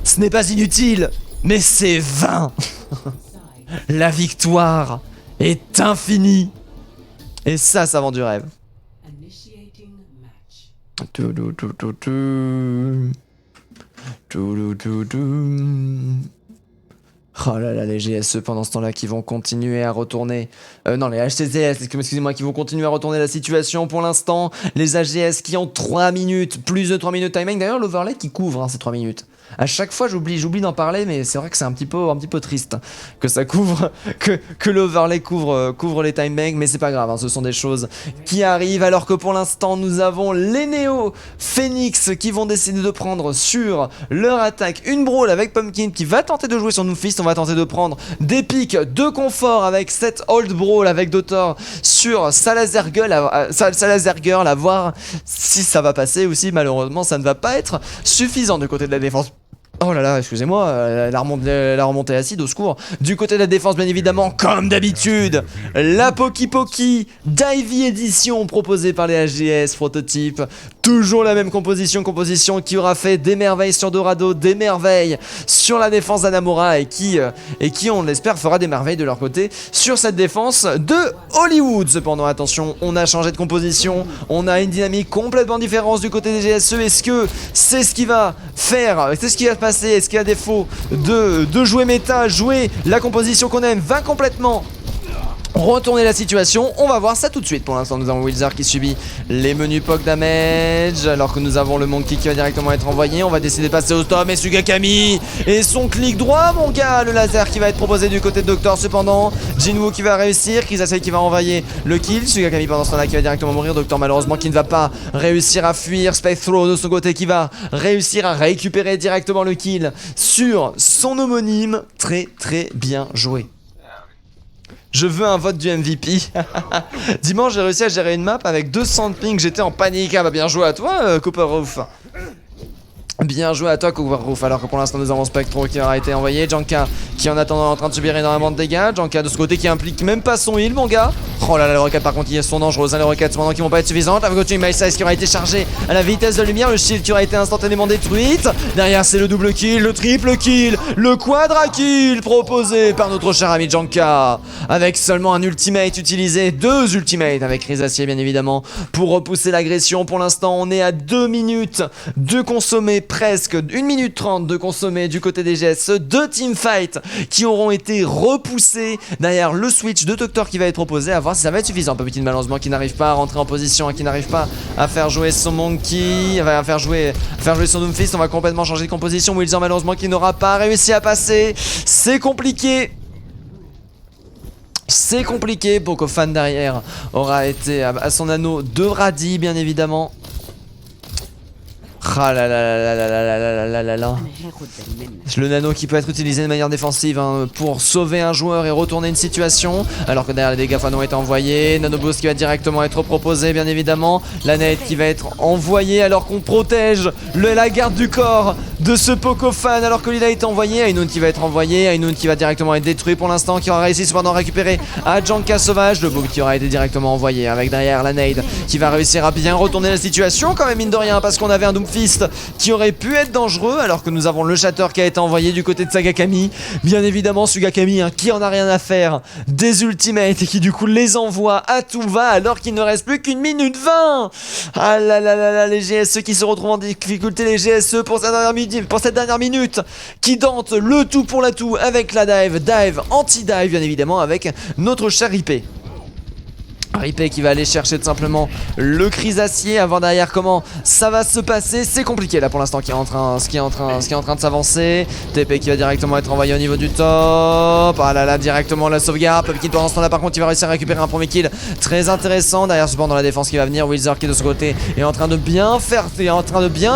ce n'est pas inutile, mais c'est vain. La victoire est infinie. Et ça vend du rêve. Oh là là, les GSE pendant ce temps-là qui vont continuer à retourner. Non, les HCCS, excusez-moi, qui vont continuer à retourner la situation pour l'instant. Les AGS qui ont 3 minutes, plus de 3 minutes de timing. D'ailleurs, l'overlay qui couvre ces 3 minutes. À chaque fois, j'oublie d'en parler, mais c'est vrai que c'est un petit peu triste que ça couvre, que l'overlay couvre les time banks, mais c'est pas grave, hein, ce sont des choses qui arrivent, alors que pour l'instant, nous avons les Neo Phoenix qui vont décider de prendre sur leur attaque une brawl avec Pumpkin qui va tenter de jouer sur Doomfist. On va tenter de prendre des pics de confort avec cette Old Brawl avec Dotor sur Salazar Girl, à voir si ça va passer ou si malheureusement ça ne va pas être suffisant du côté de la défense. Oh là là, excusez-moi, la remontée acide, au secours. Du côté de la défense, bien évidemment, comme d'habitude, la Poki d'Ivy Edition proposée par les AGS prototypes. Toujours la même composition qui aura fait des merveilles sur Dorado, des merveilles sur la défense d'Anamura et qui, on l'espère, fera des merveilles de leur côté sur cette défense de Hollywood. Cependant, attention, on a changé de composition, on a une dynamique complètement différente du côté des GSE. Est-ce que c'est ce qui va faire, c'est ce qui va se passer? Est-ce qu'à défaut de jouer méta, jouer la composition qu'on aime, va complètement retourner la situation? On va voir ça tout de suite. Pour l'instant nous avons Wilzer qui subit les menus poke damage, alors que nous avons le Monkey qui va directement être envoyé. On va décider de passer au stop et Sugakami et son clic droit mon gars. Le laser qui va être proposé du côté de Doctor. Cependant Jinwoo qui va réussir, Kisase qui va envoyer le kill, Sugakami pendant ce temps là qui va directement mourir, Doctor malheureusement qui ne va pas réussir à fuir, Spectro de son côté qui va réussir à récupérer directement le kill sur son homonyme. Très bien joué. Je veux un vote du MVP. Dimanche, j'ai réussi à gérer une map avec 200 de ping. J'étais en panique. Ah bah bien joué à toi, Cooper Roof. Bien joué à toi, Cooper Roof. Alors que pour l'instant, nous avons Spectro qui aura été envoyé. Janka qui en attendant est en train de subir énormément de dégâts. Janka de ce côté qui implique même pas son heal, mon gars. Oh là là, les roquettes par contre, ils sont dangereuses. Les roquettes cependant qui vont pas être suffisantes. Avec au-dessus, My Size qui aura été chargé à la vitesse de lumière. Le shield qui aura été instantanément détruite. Derrière, c'est le double kill, le triple kill, le quadra kill proposé par notre cher ami Janka. Avec seulement un ultimate utilisé. 2 ultimates avec Rizacier, bien évidemment, pour repousser l'agression. Pour l'instant, on est à 2 minutes de consommer. Presque 1 minute 30 de consommer du côté des GSE. 2 teamfights qui auront été repoussés. Derrière le switch de Doctor qui va être proposé, à voir si ça va être suffisant. Pumpkin malheureusement qui n'arrive pas à rentrer en position, qui n'arrive pas à faire jouer son Monkey, à faire jouer son Doomfist. On va complètement changer de composition. Wilson malheureusement qui n'aura pas réussi à passer. C'est compliqué. C'est compliqué. Pokofan derrière aura été à son anneau de Radis, bien évidemment. Ah là là là là là là là là là là. Le nano qui peut être utilisé de manière défensive hein, pour sauver un joueur et retourner une situation. Alors que derrière les dégâts fanaux ont été envoyés. Nano boost qui va directement être proposé bien évidemment. La nette qui va être envoyée alors qu'on protège la garde du corps de ce Poco fan. Alors que l'île a été envoyé. Ainoun qui va être envoyé. Ainoun qui va directement être détruit pour l'instant. Qui aura réussi cependant à récupérer Janka sauvage. Le boom qui aura été directement envoyé avec derrière la nade qui va réussir à bien retourner la situation quand même mine de rien. Parce qu'on avait un Doomfist qui aurait pu être dangereux alors que nous avons le Shatter qui a été envoyé du côté de Sagakami. Bien évidemment Sugakami hein, qui en a rien à faire des ultimates et qui du coup les envoie à tout va alors qu'il ne reste plus qu'une minute 20. Ah là là là là, les GSE qui se retrouvent en difficulté, les GSE pour cette dernière minute qui dentent le tout pour la tout avec la dive anti-dive bien évidemment avec notre cher IP. Ripé qui va aller chercher tout simplement le Chrysacier, à voir derrière comment ça va se passer. C'est compliqué là pour l'instant qui est en train de s'avancer. TP qui va directement être envoyé au niveau du top. Ah là là, directement la sauvegarde. Pumpkin pendant ce temps là par contre il va réussir à récupérer un premier kill très intéressant. Derrière cependant la défense qui va venir. Wizard qui de ce côté est en train de bien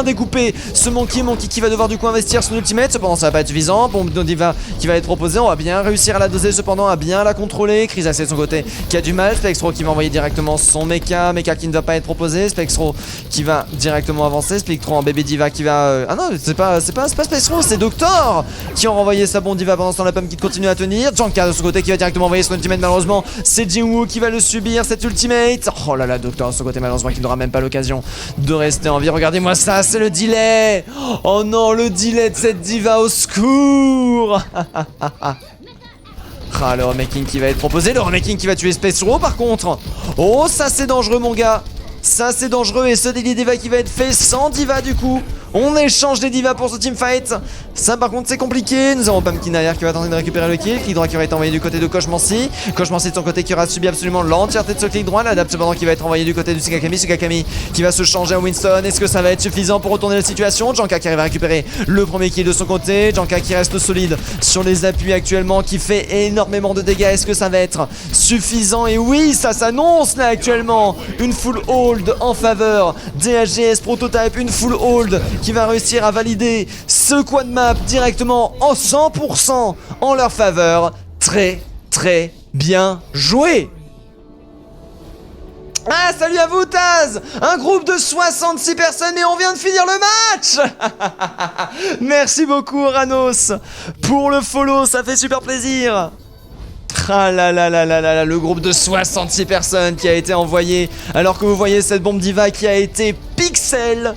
découper ce Monkey qui va devoir du coup investir son ultimate. Cependant ça va pas être suffisant. Bombe Diva qui va être proposée. On va bien réussir à la doser cependant, à bien la contrôler. Chrysacier de son côté qui a du mal. Spectro qui va envoyer directement son mecha qui ne va pas être proposé. Spectro qui va directement avancer. Spectro en bébé Diva qui va... Ah non, c'est pas Spectro, c'est Doctor qui a renvoyé sa bombe Diva pendant ce temps la pomme qui continue à tenir. Janka de son côté qui va directement envoyer son ultimate. Malheureusement c'est Jinwoo qui va le subir cet ultimate. Oh là là, Doctor de son côté malheureusement qui n'aura même pas l'occasion de rester en vie. Regardez-moi ça, c'est le delay. Oh non, le delay de cette Diva, au secours. Ah, le remaking qui va être proposé, le remaking qui va tuer Spectro par contre. Oh, ça c'est dangereux mon gars. Ça c'est dangereux et ce délit Diva qui va être fait sans Diva du coup. On échange des divas pour ce teamfight. Ça par contre c'est compliqué. Nous avons Pumpkin derrière qui va tenter de récupérer le kill. Clic droit qui va être envoyé du côté de Koshmancy. Koshmancy de son côté qui aura subi absolument l'entièreté de ce clic droit. L'adapt cependant qui va être envoyé du côté du Sugakami. Sugakami qui va se changer à Winston. Est-ce que ça va être suffisant pour retourner la situation? Janka qui arrive à récupérer le premier kill de son côté. Janka qui reste solide sur les appuis actuellement, qui fait énormément de dégâts. Est-ce que ça va être suffisant? Et oui, ça s'annonce là actuellement. Une full hold en faveur des AGS Prototype. Une full hold qui va réussir à valider ce quad map directement en 100% en leur faveur. Très très bien joué. Ah, salut à vous Taz. Un groupe de 66 personnes et on vient de finir le match. Merci beaucoup Ranos pour le follow, ça fait super plaisir. Ah là là là là là là, le groupe de 66 personnes qui a été envoyé alors que vous voyez cette bombe Diva qui a été pixel.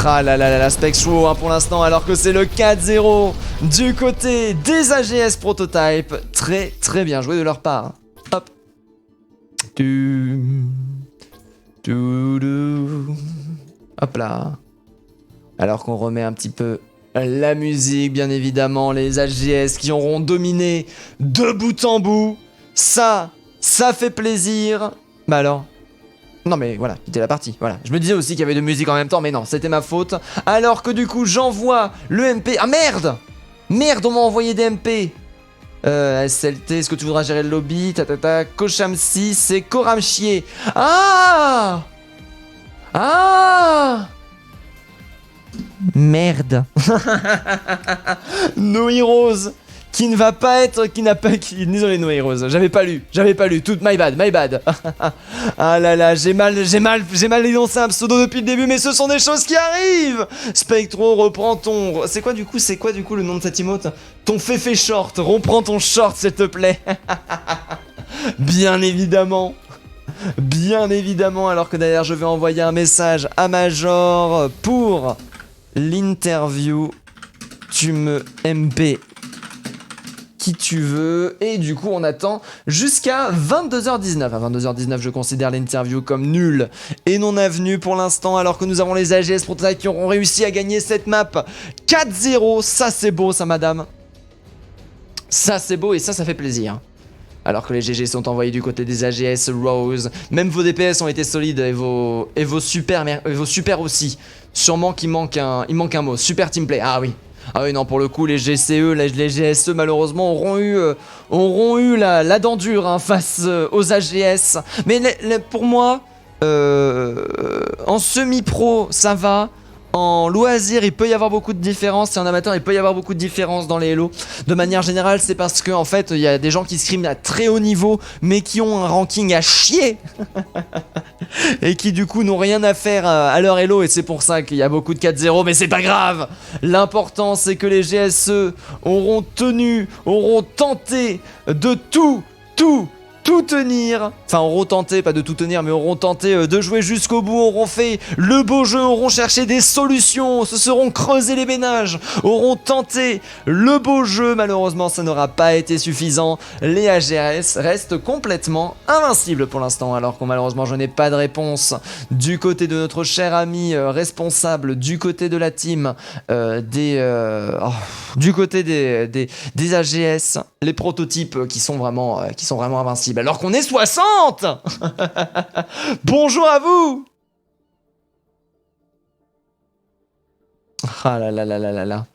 Ah là là là là, Spectro hein, pour l'instant alors que c'est le 4-0 du côté des AGS Prototype. Très très bien joué de leur part. Hop. Hop là. Alors qu'on remet un petit peu la musique, bien évidemment, les AGS qui auront dominé de bout en bout. Ça fait plaisir. Bah alors... Non mais voilà, quittez la partie, voilà. Je me disais aussi qu'il y avait de musique en même temps, mais non, c'était ma faute. Alors que du coup, j'envoie le MP... Ah merde! Merde, on m'a envoyé des MP. SLT, est-ce que tu voudras gérer le lobby? Koshamsi, c'est Koramchier. Ah! Ah! Merde. No Heroes qui ne va pas être, désolé No Heroes, j'avais pas lu, toute my bad. Ah là là, j'ai mal énoncé un pseudo depuis le début, mais ce sont des choses qui arrivent. Spectro, reprends ton, c'est quoi du coup le nom de cette emote? Ton féfé short, reprends ton short s'il te plaît. Bien évidemment, alors que d'ailleurs je vais envoyer un message à Major pour l'interview. Tu me MP qui tu veux, et du coup on attend jusqu'à 22h19. À 22h19 je considère l'interview comme nulle et non avenue pour l'instant, alors que nous avons les AGS Prototype qui auront réussi à gagner cette map 4-0. Ça c'est beau ça madame, ça c'est beau et ça fait plaisir. Alors que les GG sont envoyés du côté des AGS Rose. Même vos DPS ont été solides et vos super aussi. Sûrement qu'il manque un mot. Super teamplay. Ah oui non, pour le coup les GCE, les GSE malheureusement auront eu la dent dure hein, face aux AGS. Mais pour moi, En semi-pro, ça va. En loisir, il peut y avoir beaucoup de différences, et en amateur, il peut y avoir beaucoup de différences dans les Hello. De manière générale, c'est parce que en fait, il y a des gens qui scriment à très haut niveau, mais qui ont un ranking à chier et qui du coup n'ont rien à faire à leur Hello, et c'est pour ça qu'il y a beaucoup de 4-0, mais c'est pas grave. L'important, c'est que les GSE auront tenté de tout tenir, enfin auront tenté, pas de tout tenir, mais auront tenté de jouer jusqu'au bout, auront fait le beau jeu, auront cherché des solutions, se seront creusés les ménages, auront tenté le beau jeu. Malheureusement, ça n'aura pas été suffisant. Les AGS restent complètement invincibles pour l'instant, alors que malheureusement je n'ai pas de réponse du côté de notre cher ami responsable, du côté de la team du côté des AGS, les prototypes qui sont vraiment invincibles, alors qu'on est 60. Bonjour à vous. Ah là là là là là là.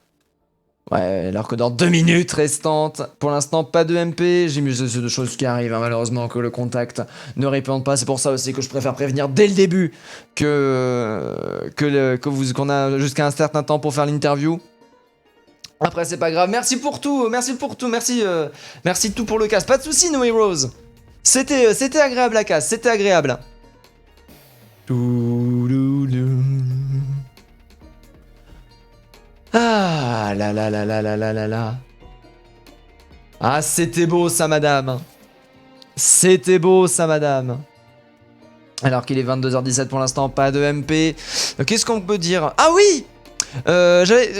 Ouais, alors que dans 2 minutes restantes, pour l'instant pas de MP, j'ai mis ces deux choses qui arrivent, hein, malheureusement que le contact ne réponde pas, c'est pour ça aussi que je préfère prévenir dès le début qu'on a jusqu'à un certain temps pour faire l'interview. Après c'est pas grave, merci pour tout, merci tout pour le casse, pas de soucis No Heroes. C'était agréable la casse, c'était agréable. Ah là là là là là là là là. Ah c'était beau ça madame. C'était beau ça madame. Alors qu'il est 22h17 pour l'instant, pas de MP. Qu'est-ce qu'on peut dire? Ah oui,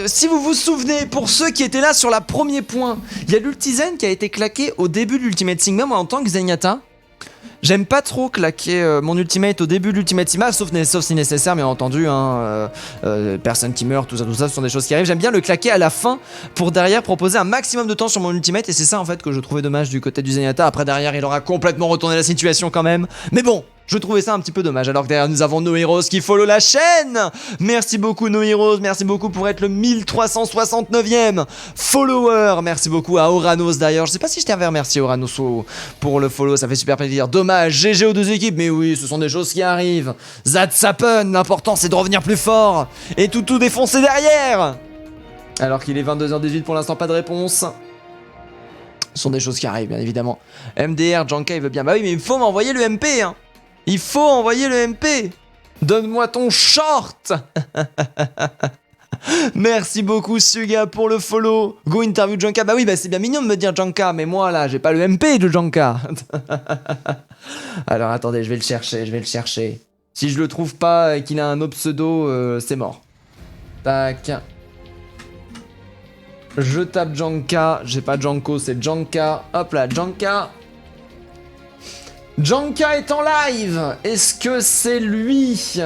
si vous vous souvenez, pour ceux qui étaient là sur la premier point, il y a l'Ultizen qui a été claqué au début de l'Ultimate Sigma. Moi en tant que Zenyatta, j'aime pas trop claquer mon ultimate au début de l'Ultimate Sigma, sauf si nécessaire, bien entendu, hein, personne qui meurt, tout ça, ce sont des choses qui arrivent. J'aime bien le claquer à la fin pour derrière proposer un maximum de temps sur mon ultimate, et c'est ça en fait que je trouvais dommage du côté du Zenyatta. Après derrière il aura complètement retourné la situation quand même, mais bon, je trouvais ça un petit peu dommage, alors que derrière nous avons No Heroes qui follow la chaîne. Merci beaucoup No Heroes, merci beaucoup pour être le 1369e follower. Merci beaucoup à Oranos d'ailleurs, je sais pas si je t'avais remercié Oranos pour le follow, ça fait super plaisir. Dommage, GG aux deux équipes, mais oui, ce sont des choses qui arrivent. Zatsapen, l'important c'est de revenir plus fort et tout défoncer derrière. Alors qu'il est 22h18 pour l'instant, pas de réponse. Ce sont des choses qui arrivent bien évidemment. MDR, Janka il veut bien, bah oui mais il faut m'envoyer le MP hein. Il faut envoyer le MP. Donne-moi ton short. Merci beaucoup Suga pour le follow. Go interview Janka. Bah oui, bah c'est bien mignon de me dire Janka, mais moi là, j'ai pas le MP de Janka. Alors attendez, je vais le chercher. Si je le trouve pas et qu'il a un autre pseudo, c'est mort. Tac. Je tape Janka. J'ai pas Janko, c'est Janka. Hop là, Janka. Janka est en live. Est-ce que c'est lui?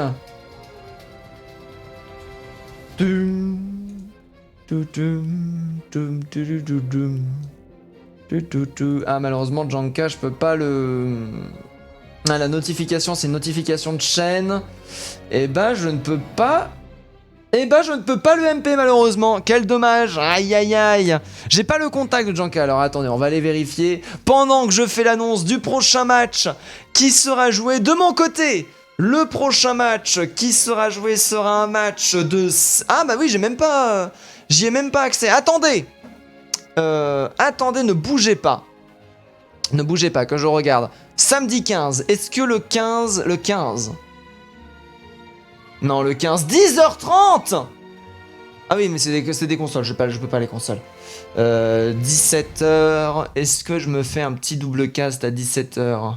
Ah malheureusement Janka je peux pas le... Ah la notification c'est une notification de chaîne. Et bah je ne peux pas... le MP malheureusement, quel dommage, aïe aïe aïe. J'ai pas le contact de Janka, alors attendez, on va aller vérifier. Pendant que je fais l'annonce du prochain match qui sera joué de mon côté. Le prochain match qui sera joué sera un match de... Ah bah oui, j'y ai même pas accès, attendez. Attendez, ne bougez pas. Ne bougez pas, que je regarde. Samedi 15, est-ce que le 15... Non, le 15, 10h30. Ah oui, mais c'est des consoles, je peux pas les consoles. 17h, est-ce que je me fais un petit double cast à 17h?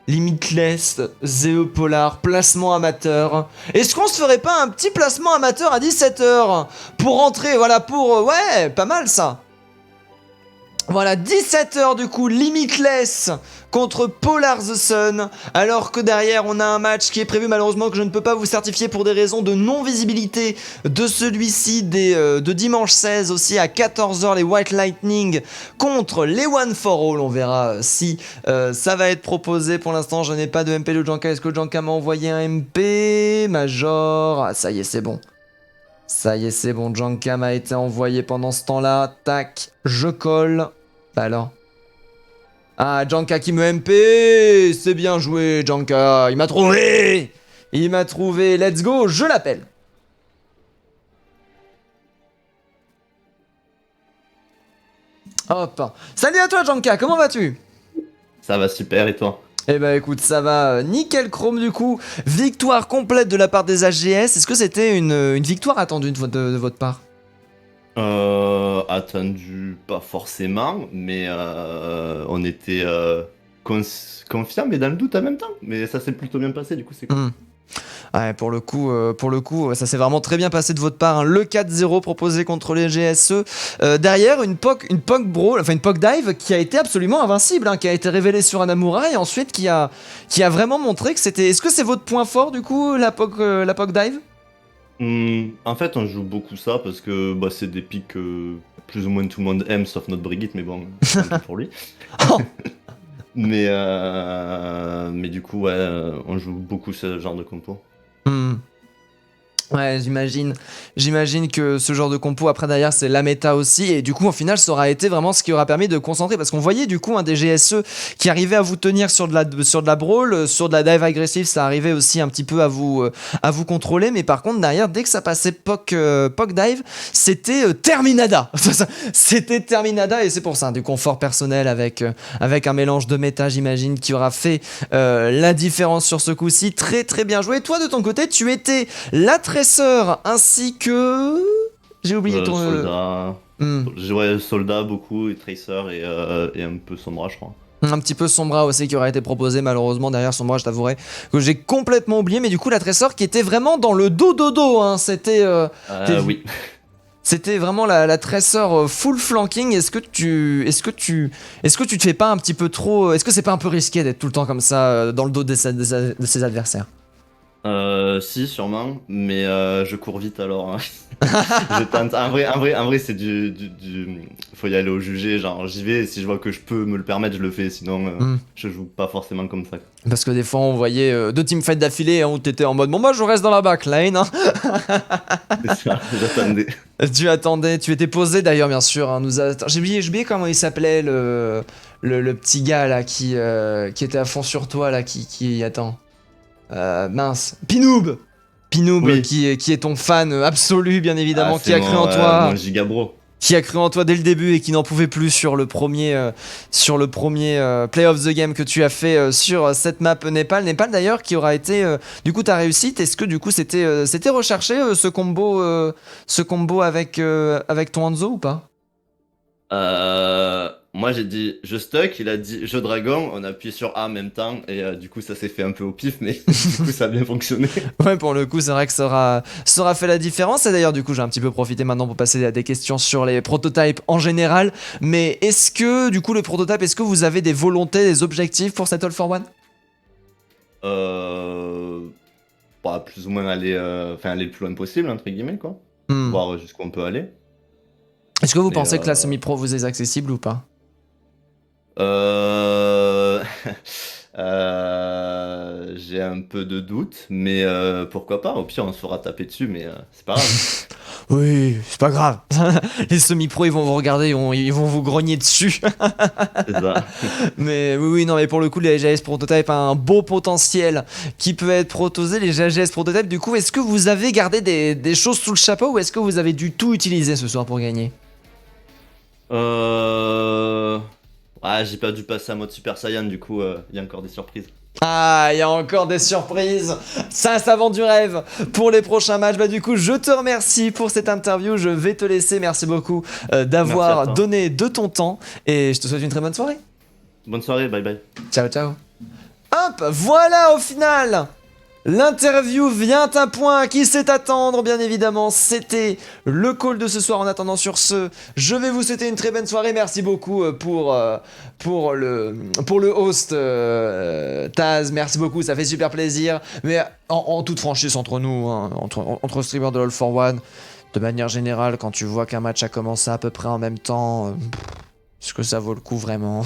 Limitless, ZE Polar, placement amateur. Est-ce qu'on se ferait pas un petit placement amateur à 17h? Pour rentrer, voilà, ouais, pas mal ça. Voilà, 17h du coup, Limitless contre Polar the Sun, alors que derrière on a un match qui est prévu malheureusement que je ne peux pas vous certifier pour des raisons de non-visibilité de celui-ci de dimanche 16 aussi à 14h, les White Lightning contre les One for All. On verra si ça va être proposé. Pour l'instant je n'ai pas de MP de Janka. Est-ce que Janka m'a envoyé un MP Major? Ah ça y est, c'est bon. Ça y est, c'est bon, Janka m'a été envoyé pendant ce temps-là. Tac, je colle. Bah alors. Ah, Janka qui me MP. C'est bien joué, Janka. Il m'a trouvé. Il m'a trouvé. Let's go, je l'appelle. Hop. Salut à toi, Janka. Comment vas-tu? Ça va super, et toi? Eh bah écoute, ça va nickel chrome du coup. Victoire complète de la part des AGS. Est-ce que c'était une victoire attendue de votre part? Attendu, pas forcément, mais on était confiants, mais dans le doute en même temps. Mais ça s'est plutôt bien passé, du coup, c'est cool. Ouais, pour le coup, ça s'est vraiment très bien passé de votre part. Hein. Le 4-0 proposé contre les GSE. Derrière, une POC Brawl, enfin une POC Dive qui a été absolument invincible, hein, qui a été révélée sur Anamura et ensuite qui a vraiment montré que c'était. Est-ce que c'est votre point fort du coup, la POC Dive? En fait, on joue beaucoup ça parce que bah, c'est des pics que plus ou moins tout le monde aime, sauf notre Brigitte, mais bon, tant pis pour lui. Oh. Mais du coup, ouais, on joue beaucoup ce genre de compo. Ouais, j'imagine que ce genre de compo après derrière c'est la méta aussi et du coup au final ça aura été vraiment ce qui aura permis de concentrer parce qu'on voyait du coup un des GSE qui arrivait à vous tenir sur de la brawl, sur de la dive agressive, ça arrivait aussi un petit peu à vous contrôler, mais par contre derrière dès que ça passait POC dive c'était Terminada. C'était Terminada et c'est pour ça du confort personnel avec un mélange de méta j'imagine qui aura fait la différence sur ce coup-ci. Très très bien joué. Toi de ton côté tu étais la Tresseur ainsi que... J'ai oublié ton... Soldat. Ouais, soldat beaucoup, et Tracer et un peu Sombra, je crois. Un petit peu Sombra aussi qui aurait été proposé malheureusement. Derrière Sombra, je t'avouerai que j'ai complètement oublié. Mais du coup, la Tresseur qui était vraiment dans le dos, hein. C'était... Oui. C'était vraiment la Tresseur full flanking. Est-ce que tu te fais pas un petit peu trop... Est-ce que c'est pas un peu risqué d'être tout le temps comme ça dans le dos de ses adversaires? Si, sûrement, mais je cours vite alors. Hein. Je tente. En vrai, c'est faut y aller au jugé. Genre, j'y vais. Et si je vois que je peux me le permettre, je le fais. Sinon, je joue pas forcément comme ça. Parce que des fois, on voyait deux teamfights d'affilée hein, où t'étais en mode bon, moi je reste dans la backline. Hein. C'est ça, j'attendais. Tu attendais, tu étais posé d'ailleurs, bien sûr. Hein, j'ai oublié comment il s'appelait le petit gars là qui était à fond sur toi là, qui attend. Mince, Pinoob, oui. qui est ton fan absolu bien évidemment, qui a cru en toi, mon gigabro. Qui a cru en toi dès le début et qui n'en pouvait plus sur le premier Play of the Game que tu as fait sur cette map Népal d'ailleurs qui aura été du coup ta réussite. Est-ce que du coup c'était recherché ce combo avec ton Hanzo ou pas? Moi j'ai dit je stuck, il a dit je dragon, on a appuyé sur A en même temps et du coup ça s'est fait un peu au pif mais du coup ça a bien fonctionné. Ouais, pour le coup c'est vrai que ça aura fait la différence et d'ailleurs du coup j'ai un petit peu profité maintenant pour passer à des questions sur les prototypes en général, mais est-ce que du coup le prototype, est-ce que vous avez des volontés, des objectifs pour cette All for One? Bah, plus ou moins aller le plus loin possible entre guillemets quoi, voir jusqu'où on peut aller. Est-ce que vous pensez que la semi-pro vous est accessible ou pas? J'ai un peu de doute, mais pourquoi pas, au pire on se fera taper dessus, mais c'est pas grave. Oui, c'est pas grave. Les semi-pros ils vont vous regarder, ils vont vous grogner dessus. C'est ça. Mais oui, non, mais pour le coup, les AGS Prototype a un beau potentiel qui peut être proposé. Les AGS Prototype, du coup, est-ce que vous avez gardé des choses sous le chapeau ou est-ce que vous avez du tout utilisé ce soir pour gagner? J'ai pas dû passer à mode Super Saiyan, du coup, il y a encore des surprises. Ah, il y a encore des surprises. Ça vend du rêve pour les prochains matchs. Bah du coup, je te remercie pour cette interview. Je vais te laisser. Merci beaucoup d'avoir donné de ton temps. Et je te souhaite une très bonne soirée. Bonne soirée, bye bye. Ciao, ciao. Hop, voilà au final. L'interview vient à point, qui sait attendre bien évidemment, c'était le call de ce soir. En attendant sur ce, je vais vous souhaiter une très bonne soirée, merci beaucoup pour le host Taz, merci beaucoup, ça fait super plaisir, mais en toute franchise entre nous, hein, entre streamers de All for One, de manière générale, quand tu vois qu'un match a commencé à peu près en même temps, est-ce que ça vaut le coup vraiment?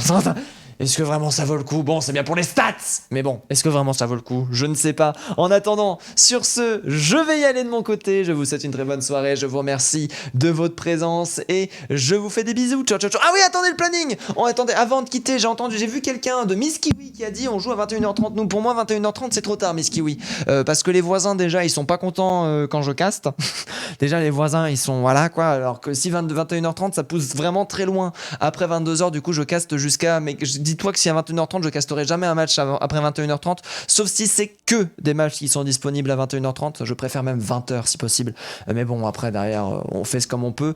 Est-ce que vraiment ça vaut le coup? Bon, c'est bien pour les stats, mais bon, est-ce que vraiment ça vaut le coup? Je ne sais pas. En attendant, sur ce, je vais y aller de mon côté. Je vous souhaite une très bonne soirée. Je vous remercie de votre présence et je vous fais des bisous. Ciao, ciao, ciao. Ah oui, attendez le planning. Oh, attendez, avant de quitter, j'ai vu quelqu'un de Miss Kiwi qui a dit on joue à 21h30. Nous, pour moi, 21h30, c'est trop tard, Miss Kiwi. Parce que les voisins, déjà, ils sont pas contents quand je caste. Déjà, les voisins, ils sont voilà quoi. Alors que si 21h30, ça pousse vraiment très loin. Après 22h, du coup, je caste jusqu'à. Mais dis-toi que si à 21h30, je casterai jamais un match après 21h30. Sauf si c'est que des matchs qui sont disponibles à 21h30. Je préfère même 20h si possible. Mais bon, après, derrière, on fait ce comme on peut.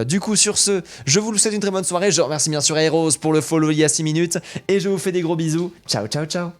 Du coup, sur ce, je vous souhaite une très bonne soirée. Je remercie bien sûr Heroes pour le follow il y a 6 minutes. Et je vous fais des gros bisous. Ciao, ciao, ciao.